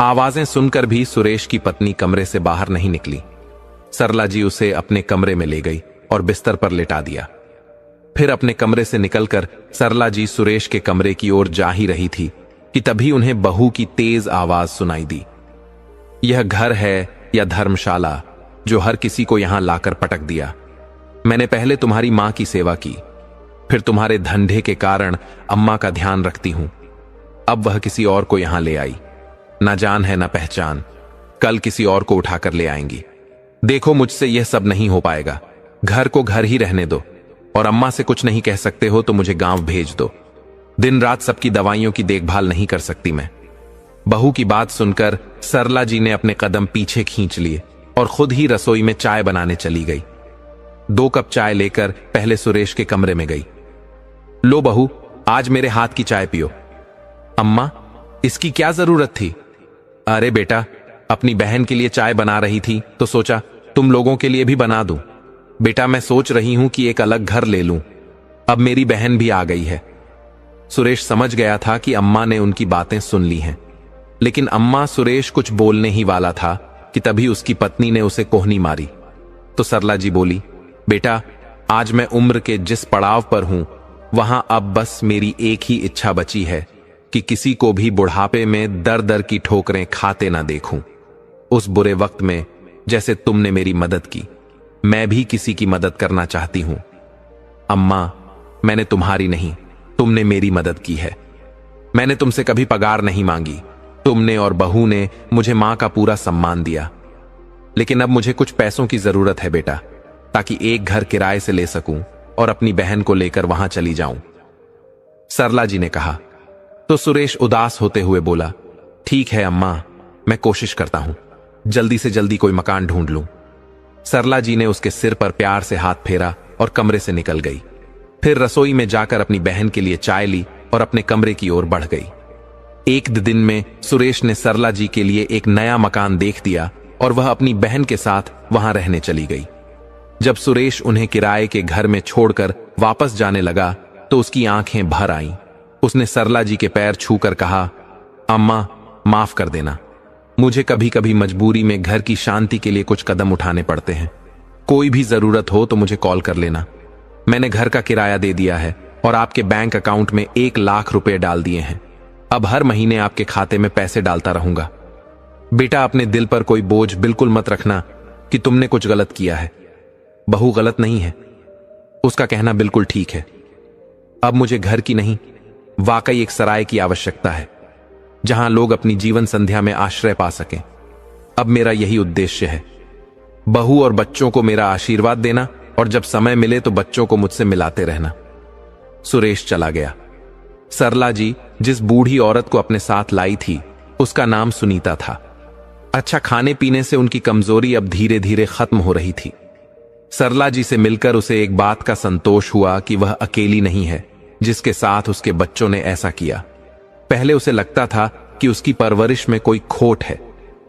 Speaker 1: आवाजें सुनकर भी सुरेश की पत्नी कमरे से बाहर नहीं निकली। सरला जी उसे अपने कमरे में ले गई और बिस्तर पर लिटा दिया। फिर अपने कमरे से निकलकर सरला जी सुरेश के कमरे की ओर जा ही रही थी कि तभी उन्हें बहू की तेज आवाज सुनाई दी। यह घर है या धर्मशाला जो हर किसी को यहां लाकर पटक दिया? मैंने पहले तुम्हारी मां की सेवा की, फिर तुम्हारे धंधे के कारण अम्मा का ध्यान रखती हूं। अब वह किसी और को यहां ले आई। ना जान है ना पहचान, कल किसी और को उठाकर ले आएंगी। देखो, मुझसे यह सब नहीं हो पाएगा। घर को घर ही रहने दो, और अम्मा से कुछ नहीं कह सकते हो तो मुझे गांव भेज दो। दिन रात सबकी दवाइयों की देखभाल नहीं कर सकती मैं। बहू की बात सुनकर सरला जी ने अपने कदम पीछे खींच लिए और खुद ही रसोई में चाय बनाने चली गई। 2 कप चाय लेकर पहले सुरेश के कमरे में गई। लो बहू, आज मेरे हाथ की चाय पियो। अम्मा, इसकी क्या जरूरत थी? अरे बेटा, अपनी बहन के लिए चाय बना रही थी तो सोचा तुम लोगों के लिए भी बना दूं। बेटा, मैं सोच रही हूं कि एक अलग घर ले लूं। अब मेरी बहन भी आ गई है। सुरेश समझ गया था कि अम्मा ने उनकी बातें सुन ली हैं, लेकिन अम्मा सुरेश कुछ बोलने ही वाला था कि तभी उसकी पत्नी ने उसे कोहनी मारी। तो सरला जी बोली, बेटा, आज मैं उम्र के जिस पड़ाव पर हूं, वहां अब बस मेरी एक ही इच्छा बची है कि किसी को भी बुढ़ापे में दर दर की ठोकरें खाते ना देखूं। उस बुरे वक्त में जैसे तुमने मेरी मदद की, मैं भी किसी की मदद करना चाहती हूं। अम्मा, मैंने तुम्हारी नहीं, तुमने मेरी मदद की है। मैंने तुमसे कभी पगार नहीं मांगी। तुमने और बहू ने मुझे मां का पूरा सम्मान दिया, लेकिन अब मुझे कुछ पैसों की जरूरत है बेटा, ताकि एक घर किराए से ले सकूं और अपनी बहन को लेकर वहां चली जाऊं। सरला जी ने कहा। तो सुरेश उदास होते हुए बोला, ठीक है अम्मा, मैं कोशिश करता हूं, जल्दी से जल्दी कोई मकान ढूंढ लूं। सरला जी ने उसके सिर पर प्यार से हाथ फेरा और कमरे से निकल गई। फिर रसोई में जाकर अपनी बहन के लिए चाय ली और अपने कमरे की ओर बढ़ गई। एक दिन में सुरेश ने सरला जी के लिए एक नया मकान देख दिया और वह अपनी बहन के साथ वहां रहने चली गई। जब सुरेश उन्हें किराए के घर में छोड़कर वापस जाने लगा तो उसकी आंखें भर आईं। उसने सरला जी के पैर छूकर कहा, अम्मा, माफ कर देना, मुझे कभी कभी मजबूरी में घर की शांति के लिए कुछ कदम उठाने पड़ते हैं। कोई भी जरूरत हो तो मुझे कॉल कर लेना। मैंने घर का किराया दे दिया है और आपके बैंक अकाउंट में 1 लाख रुपए डाल दिए हैं। अब हर महीने आपके खाते में पैसे डालता रहूंगा। बेटा, अपने दिल पर कोई बोझ बिल्कुल मत रखना कि तुमने कुछ गलत किया है। बहू गलत नहीं है, उसका कहना बिल्कुल ठीक है। अब मुझे घर की नहीं, वाकई एक सराय की आवश्यकता है, जहां लोग अपनी जीवन संध्या में आश्रय पा सकें। अब मेरा यही उद्देश्य है। बहू और बच्चों को मेरा आशीर्वाद देना और जब समय मिले तो बच्चों को मुझसे मिलाते रहना। सुरेश चला गया। सरला जी जिस बूढ़ी औरत को अपने साथ लाई थी, उसका नाम सुनीता था। अच्छा खाने पीने से उनकी कमजोरी अब धीरे धीरे खत्म हो रही थी। सरला जी से मिलकर उसे एक बात का संतोष हुआ कि वह अकेली नहीं है जिसके साथ उसके बच्चों ने ऐसा किया। पहले उसे लगता था कि उसकी परवरिश में कोई खोट है,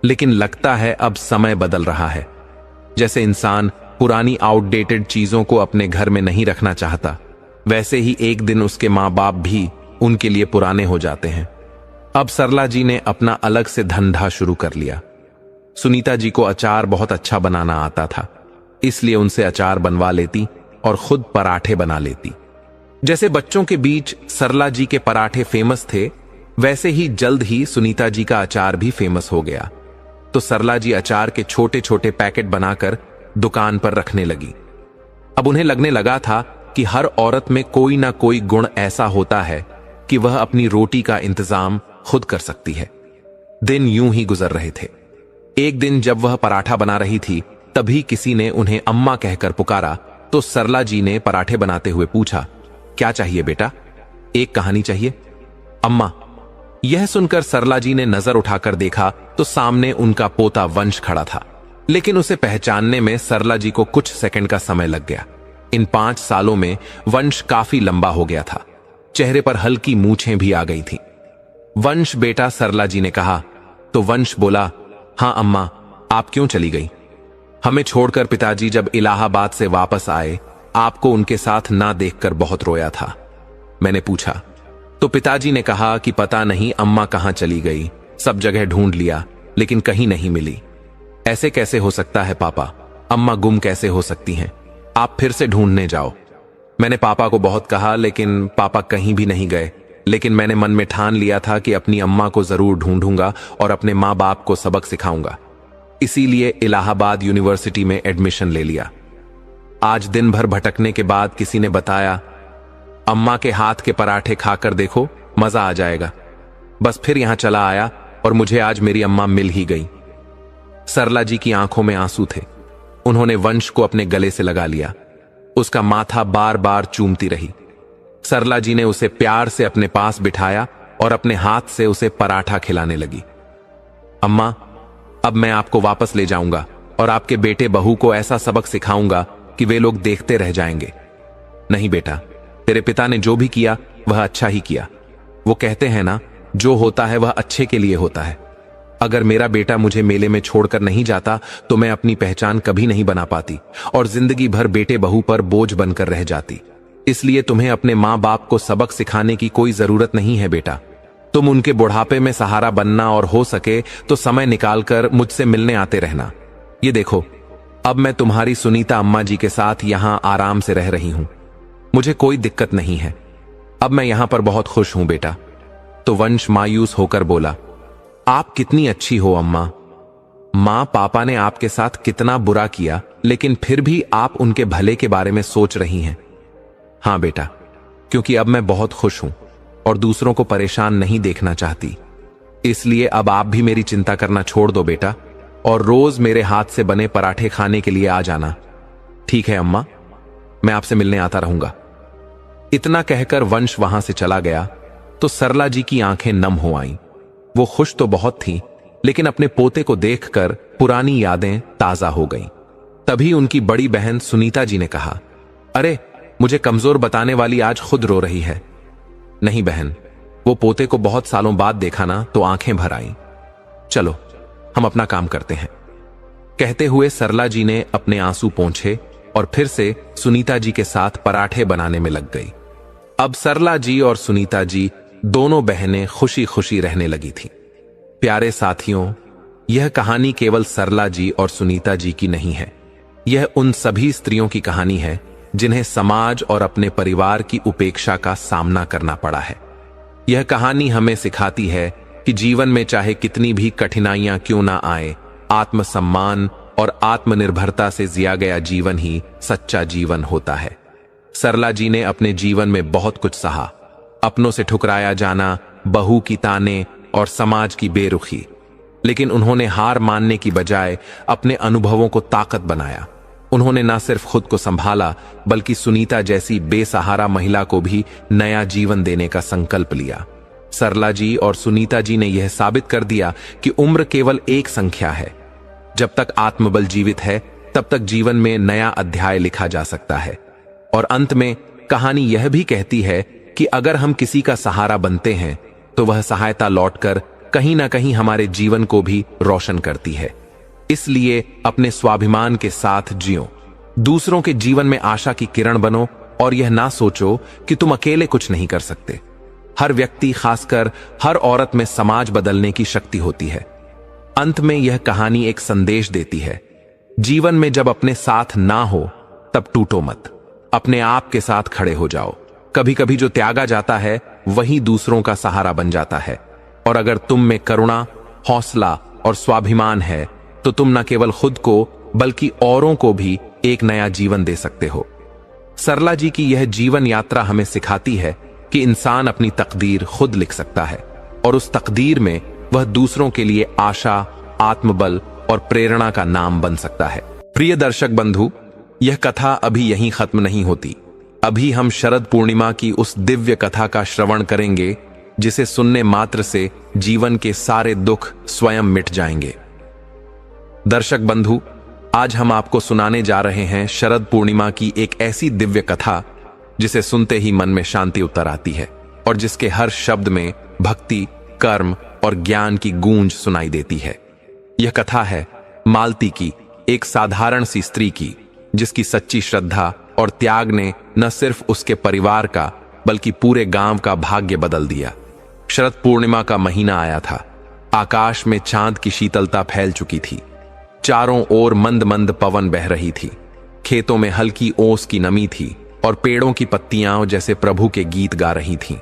Speaker 1: लेकिन लगता है अब समय बदल रहा है। जैसे इंसान पुरानी आउटडेटेड चीजों को अपने घर में नहीं रखना चाहता, वैसे ही एक दिन उसके मां बाप भी उनके लिए पुराने हो जाते हैं। अब सरला जी ने अपना अलग से धंधा शुरू कर लिया। सुनीता जी को अचार बहुत अच्छा बनाना आता था, इसलिए उनसे अचार बनवा लेती और खुद पराठे बना लेती। जैसे बच्चों के बीच सरला जी के पराठे फेमस थे, वैसे ही जल्द ही सुनीता जी का अचार भी फेमस हो गया। तो सरला जी अचार के छोटे छोटे पैकेट बनाकर दुकान पर रखने लगी। अब उन्हें लगने लगा था कि हर औरत में कोई ना कोई गुण ऐसा होता है कि वह अपनी रोटी का इंतजाम खुद कर सकती है। दिन यूं ही गुजर रहे थे। एक दिन जब वह पराठा बना रही थी, तभी किसी ने उन्हें अम्मा कहकर पुकारा। तो सरला जी ने पराठे बनाते हुए पूछा, क्या चाहिए बेटा? एक कहानी चाहिए अम्मा। यह सुनकर सरला जी ने नजर उठाकर देखा तो सामने उनका पोता वंश खड़ा था, लेकिन उसे पहचानने में सरला जी को कुछ सेकंड का समय लग गया। इन 5 सालों में वंश काफी लंबा हो गया था, चेहरे पर हल्की मूछें भी आ गई थी। वंश बेटा, सरला जी ने कहा। तो वंश बोला, हां अम्मा, आप क्यों चली गई? हमें छोड़कर पिताजी जब इलाहाबाद से वापस आए, आपको उनके साथ ना देखकर बहुत रोया था। मैंने पूछा तो पिताजी ने कहा कि पता नहीं अम्मा कहां चली गई, सब जगह ढूंढ लिया लेकिन कहीं नहीं मिली। ऐसे कैसे हो सकता है पापा? अम्मा गुम कैसे हो सकती हैं? आप फिर से ढूंढने जाओ। मैंने पापा को बहुत कहा, लेकिन पापा कहीं भी नहीं गए। लेकिन मैंने मन में ठान लिया था कि अपनी अम्मा को जरूर ढूंढूंगा और अपने माँ बाप को सबक सिखाऊंगा। इसीलिए इलाहाबाद यूनिवर्सिटी में एडमिशन ले लिया। आज दिन भर भटकने के बाद किसी ने बताया, अम्मा के हाथ के पराठे खाकर देखो, मजा आ जाएगा। बस फिर यहां चला आया और मुझे आज मेरी अम्मा मिल ही गई। सरला जी की आंखों में आंसू थे। उन्होंने वंश को अपने गले से लगा लिया। उसका माथा बार बार चूमती रही। सरला जी ने उसे प्यार से अपने पास बिठाया और अपने हाथ से उसे पराठा खिलाने लगी। अम्मा, अब मैं आपको वापस ले जाऊंगा और आपके बेटे बहू को ऐसा सबक सिखाऊंगा कि वे लोग देखते रह जाएंगे। नहीं बेटा, तेरे पिता ने जो भी किया वह अच्छा ही किया। वो कहते हैं ना, जो होता है वह अच्छे के लिए होता है। अगर मेरा बेटा मुझे मेले में छोड़कर नहीं जाता तो मैं अपनी पहचान कभी नहीं बना पाती और जिंदगी भर बेटे बहू पर बोझ बनकर रह जाती। इसलिए तुम्हें अपने माँ बाप को सबक सिखाने की कोई जरूरत नहीं है बेटा। तुम उनके बुढ़ापे में सहारा बनना और हो सके तो समय निकालकर मुझसे मिलने आते रहना। ये देखो, अब मैं तुम्हारी सुनीता अम्मा जी के साथ यहां आराम से रह रही हूं। मुझे कोई दिक्कत नहीं है। अब मैं यहां पर बहुत खुश हूं बेटा। तो वंश मायूस होकर बोला, आप कितनी अच्छी हो अम्मा। मां पापा ने आपके साथ कितना बुरा किया, लेकिन फिर भी आप उनके भले के बारे में सोच रही हैं। हां बेटा, क्योंकि अब मैं बहुत खुश हूं और दूसरों को परेशान नहीं देखना चाहती। इसलिए अब आप भी मेरी चिंता करना छोड़ दो बेटा, और रोज मेरे हाथ से बने पराठे खाने के लिए आ जाना। ठीक है अम्मा, मैं आपसे मिलने आता रहूंगा। इतना कहकर वंश वहां से चला गया तो सरला जी की आंखें नम हो आईं। वो खुश तो बहुत थी, लेकिन अपने पोते को देखकर पुरानी यादें ताजा हो गईं। तभी उनकी बड़ी बहन सुनीता जी ने कहा, अरे, मुझे कमजोर बताने वाली आज खुद रो रही है। नहीं बहन, वो पोते को बहुत सालों बाद देखा ना तो आंखें भर आईं। चलो हम अपना काम करते हैं। कहते हुए सरला जी ने अपने आंसू पोंछे और फिर से सुनीता जी के साथ पराठे बनाने में लग गई। अब सरला जी और सुनीता जी दोनों बहनें खुशी खुशी रहने लगी थीं। प्यारे साथियों, यह कहानी केवल सरला जी और सुनीता जी की नहीं है। यह उन सभी स्त्रियों की कहानी है जिन्हें समाज और अपने परिवार की उपेक्षा का सामना करना पड़ा है। यह कहानी हमें सिखाती है कि जीवन में चाहे कितनी भी कठिनाइयां क्यों ना आए, आत्मसम्मान और आत्मनिर्भरता से जिया गया जीवन ही सच्चा जीवन होता है। सरला जी ने अपने जीवन में बहुत कुछ सहा, अपनों से ठुकराया जाना, बहू की ताने और समाज की बेरुखी, लेकिन उन्होंने हार मानने की बजाय अपने अनुभवों को ताकत बनाया। उन्होंने न सिर्फ खुद को संभाला, बल्कि सुनीता जैसी बेसहारा महिला को भी नया जीवन देने का संकल्प लिया। सरला जी और सुनीता जी ने यह साबित कर दिया कि उम्र केवल एक संख्या है। जब तक आत्मबल जीवित है, तब तक जीवन में नया अध्याय लिखा जा सकता है। और अंत में कहानी यह भी कहती है कि अगर हम किसी का सहारा बनते हैं, तो वह सहायता लौटकर कहीं ना कहीं हमारे जीवन को भी रोशन करती है। इसलिए अपने स्वाभिमान के साथ जियो, दूसरों के जीवन में आशा की किरण बनो, और यह ना सोचो कि तुम अकेले कुछ नहीं कर सकते। हर व्यक्ति, खासकर हर औरत में समाज बदलने की शक्ति होती है। अंत में यह कहानी एक संदेश देती है, जीवन में जब अपने साथ ना हो तब टूटो मत, अपने आप के साथ खड़े हो जाओ। कभी कभी जो त्यागा जाता है वही दूसरों का सहारा बन जाता है। और अगर तुम में करुणा, हौसला और स्वाभिमान है, तो तुम न केवल खुद को बल्कि औरों को भी एक नया जीवन दे सकते हो। सरला जी की यह जीवन यात्रा हमें सिखाती है कि इंसान अपनी तकदीर खुद लिख सकता है, और उस तकदीर में वह दूसरों के लिए आशा, आत्मबल और प्रेरणा का नाम बन सकता है। प्रिय दर्शक बंधु, यह कथा अभी यहीं खत्म नहीं होती। अभी हम शरद पूर्णिमा की उस दिव्य कथा का श्रवण करेंगे जिसे सुनने मात्र से जीवन के सारे दुख स्वयं मिट जाएंगे। दर्शक बंधु, आज हम आपको सुनाने जा रहे हैं शरद पूर्णिमा की एक ऐसी दिव्य कथा जिसे सुनते ही मन में शांति उतर आती है, और जिसके हर शब्द में भक्ति, कर्म और ज्ञान की गूंज सुनाई देती है। यह कथा है मालती की, एक साधारण सी स्त्री की, जिसकी सच्ची श्रद्धा और त्याग ने न सिर्फ उसके परिवार का बल्कि पूरे गांव का भाग्य बदल दिया। शरद पूर्णिमा का महीना आया था। आकाश में चांद की शीतलता फैल चुकी थी। चारों ओर मंद मंद पवन बह रही थी। खेतों में हल्की ओस की नमी थी और पेड़ों की पत्तियां जैसे प्रभु के गीत गा रही थीं।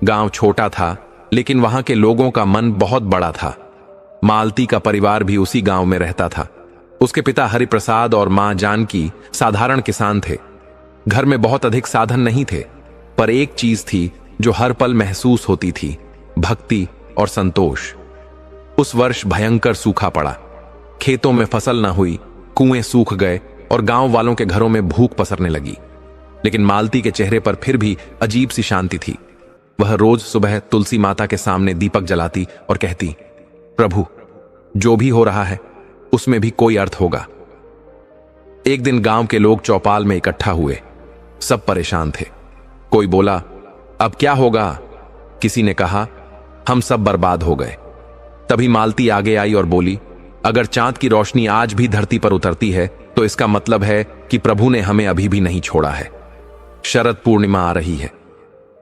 Speaker 1: गांव छोटा था, लेकिन वहां के लोगों का मन बहुत बड़ा था। मालती का परिवार भी उसी गांव में रहता था। उसके पिता हरिप्रसाद और मां जानकी साधारण किसान थे। घर में बहुत अधिक साधन नहीं थे, पर एक चीज थी जो हर पल महसूस होती थी, भक्ति और संतोष। उस वर्ष भयंकर सूखा पड़ा। खेतों में फसल न हुई, कुएं सूख गए और गांव वालों के घरों में भूख पसरने लगी। लेकिन मालती के चेहरे पर फिर भी अजीब सी शांति थी। वह रोज सुबह तुलसी माता के सामने दीपक जलाती और कहती, प्रभु, जो भी हो रहा है उसमें भी कोई अर्थ होगा। एक दिन गांव के लोग चौपाल में इकट्ठा हुए। सब परेशान थे। कोई बोला, अब क्या होगा? किसी ने कहा, हम सब बर्बाद हो गए। तभी मालती आगे आई और बोली, अगर चांद की रोशनी आज भी धरती पर उतरती है तो इसका मतलब है कि प्रभु ने हमें अभी भी नहीं छोड़ा है। शरद पूर्णिमा आ रही है।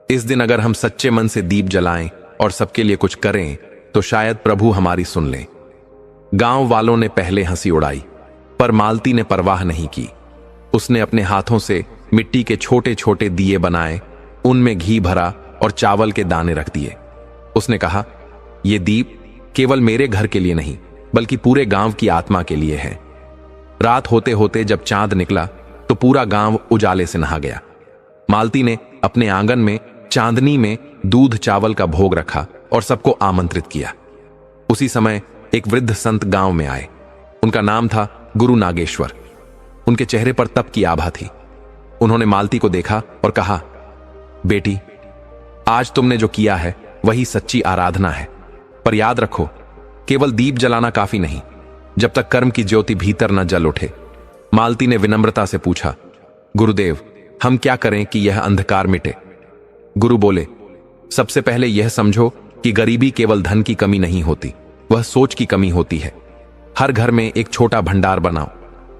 Speaker 1: इस दिन अगर हम सच्चे मन से दीप जलाएं और सबके लिए कुछ करें तो शायद प्रभु हमारी सुन लें। गांव वालों ने पहले हंसी उड़ाई, पर मालती ने परवाह नहीं की। उसने अपने हाथों से मिट्टी के छोटे छोटे दिए बनाए, उनमें घी भरा और चावल के दाने रख दिए। उसने कहा, ये दीप केवल मेरे घर के लिए नहीं बल्कि पूरे गांव की आत्मा के लिए है। रात होते होते जब चांद निकला तो पूरा गांव उजाले से नहा गया। मालती ने अपने आंगन में चांदनी में दूध चावल का भोग रखा और सबको आमंत्रित किया। उसी समय एक वृद्ध संत गांव में आए। उनका नाम था गुरु नागेश्वर। उनके चेहरे पर तप की आभा थी। उन्होंने मालती को देखा और कहा, बेटी, आज तुमने जो किया है वही सच्ची आराधना है, पर याद रखो, केवल दीप जलाना काफी नहीं जब तक कर्म की ज्योति भीतर न जल उठे। मालती ने विनम्रता से पूछा, गुरुदेव, हम क्या करें कि यह अंधकार मिटे? गुरु बोले, सबसे पहले यह समझो कि गरीबी केवल धन की कमी नहीं होती, वह सोच की कमी होती है। हर घर में एक छोटा भंडार बनाओ,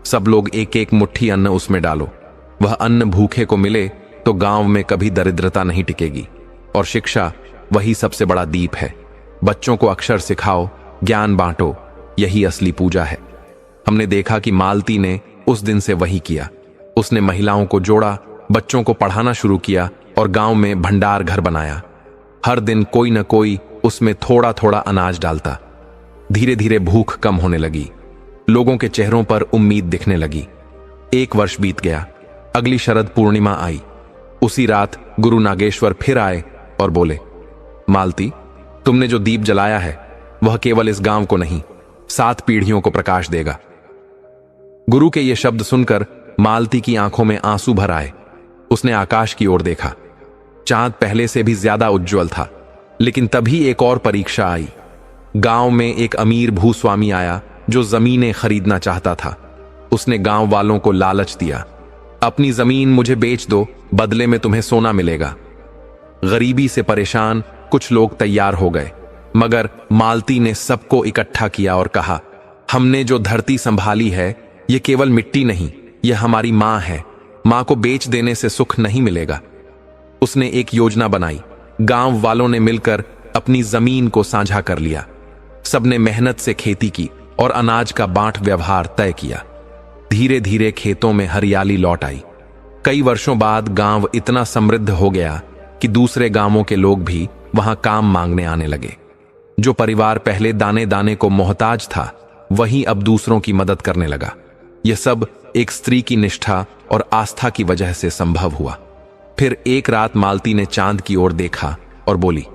Speaker 1: सब लोग एक एक मुट्ठी अन्न उसमें डालो। वह अन्न भूखे को मिले तो गांव में कभी दरिद्रता नहीं टिकेगी। और शिक्षा वही सबसे बड़ा दीप है। बच्चों को अक्षर सिखाओ, ज्ञान बांटो, यही असली पूजा है। हमने देखा कि मालती ने उस दिन से वही किया। उसने महिलाओं को जोड़ा, बच्चों को पढ़ाना शुरू किया और गांव में भंडार घर बनाया। हर दिन कोई न कोई उसमें थोड़ा थोड़ा अनाज डालता। धीरे धीरे भूख कम होने लगी, लोगों के चेहरों पर उम्मीद दिखने लगी। 1 वर्ष बीत गया, अगली शरद पूर्णिमा आई। उसी रात गुरु नागेश्वर फिर आए और बोले, मालती, तुमने जो दीप जलाया है वह केवल इस गांव को नहीं, 7 पीढ़ियों को प्रकाश देगा। गुरु के ये शब्द सुनकर मालती की आंखों में आंसू भर आए। उसने आकाश की ओर देखा। चांद पहले से भी ज्यादा उज्जवल था, लेकिन तभी एक और परीक्षा आई। गांव में एक अमीर भूस्वामी आया जो जमीनें खरीदना चाहता था। उसने गांव वालों को लालच दिया, अपनी जमीन मुझे बेच दो, बदले में तुम्हें सोना मिलेगा। गरीबी से परेशान कुछ लोग तैयार हो गए, मगर मालती ने सबको इकट्ठा किया और कहा, हमने जो धरती संभाली है ये केवल मिट्टी नहीं, यह हमारी मां है। मां को बेच देने से सुख नहीं मिलेगा। उसने एक योजना बनाई। गांव वालों ने मिलकर अपनी जमीन को साझा कर लिया। सबने मेहनत से खेती की और अनाज का बांट व्यवहार तय किया। धीरे धीरे खेतों में हरियाली लौट आई। कई वर्षों बाद गांव इतना समृद्ध हो गया कि दूसरे गांवों के लोग भी वहां काम मांगने आने लगे। जो परिवार पहले दाने दाने को मोहताज था, वही अब दूसरों की मदद करने लगा। यह सब एक स्त्री की निष्ठा और आस्था की वजह से संभव हुआ। फिर एक रात मालती ने चांद की ओर देखा और बोली,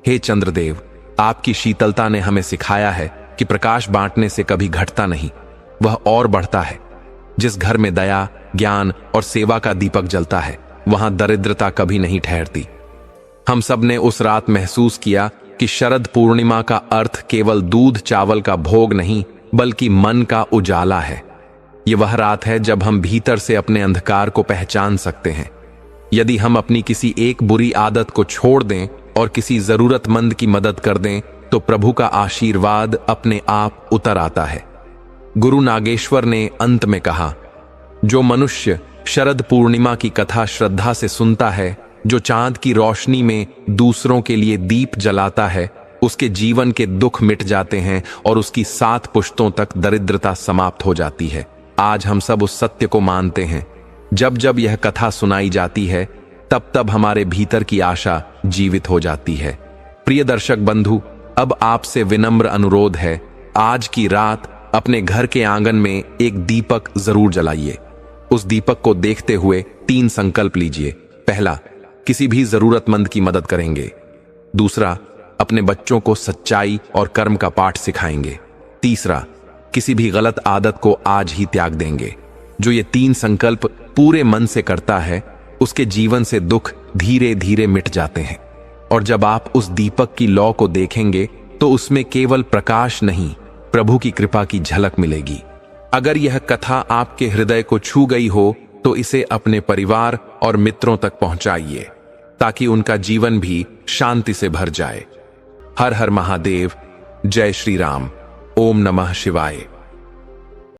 Speaker 1: हे चंद्रदेव, आपकी शीतलता ने हमें सिखाया है कि प्रकाश बांटने से कभी घटता नहीं, वह और बढ़ता है। जिस घर में दया, ज्ञान और सेवा का दीपक जलता है, वहां दरिद्रता कभी नहीं ठहरती। हम सब ने उस रात महसूस किया कि शरद पूर्णिमा का अर्थ केवल दूध चावल का भोग नहीं, बल्कि मन का उजाला है। यह वह रात है जब हम भीतर से अपने अंधकार को पहचान सकते हैं। यदि हम अपनी किसी एक बुरी आदत को छोड़ दें और किसी जरूरतमंद की मदद कर दें, तो प्रभु का आशीर्वाद अपने आप उतर आता है। गुरु नागेश्वर ने अंत में कहा, जो मनुष्य शरद पूर्णिमा की कथा श्रद्धा से सुनता है, जो चांद की रोशनी में दूसरों के लिए दीप जलाता है, उसके जीवन के दुख मिट जाते हैं और उसकी 7 पुश्तों तक दरिद्रता समाप्त हो जाती है। आज हम सब उस सत्य को मानते हैं। जब जब यह कथा सुनाई जाती है, तब तब हमारे भीतर की आशा जीवित हो जाती है। प्रिय दर्शक बंधु, अब आपसे विनम्र अनुरोध है, आज की रात अपने घर के आंगन में एक दीपक जरूर जलाइए। उस दीपक को देखते हुए 3 संकल्प लीजिए। पहला, किसी भी जरूरतमंद की मदद करेंगे। दूसरा, अपने बच्चों को सच्चाई और कर्म का पाठ सिखाएंगे। तीसरा, किसी भी गलत आदत को आज ही त्याग देंगे। जो ये 3 संकल्प पूरे मन से करता है, उसके जीवन से दुख धीरे धीरे मिट जाते हैं। और जब आप उस दीपक की लौ को देखेंगे तो उसमें केवल प्रकाश नहीं, प्रभु की कृपा की झलक मिलेगी। अगर यह कथा आपके हृदय को छू गई हो तो इसे अपने परिवार और मित्रों तक पहुंचाइए, ताकि उनका जीवन भी शांति से भर जाए। हर हर महादेव। जय श्री राम। ओम नमः शिवाय।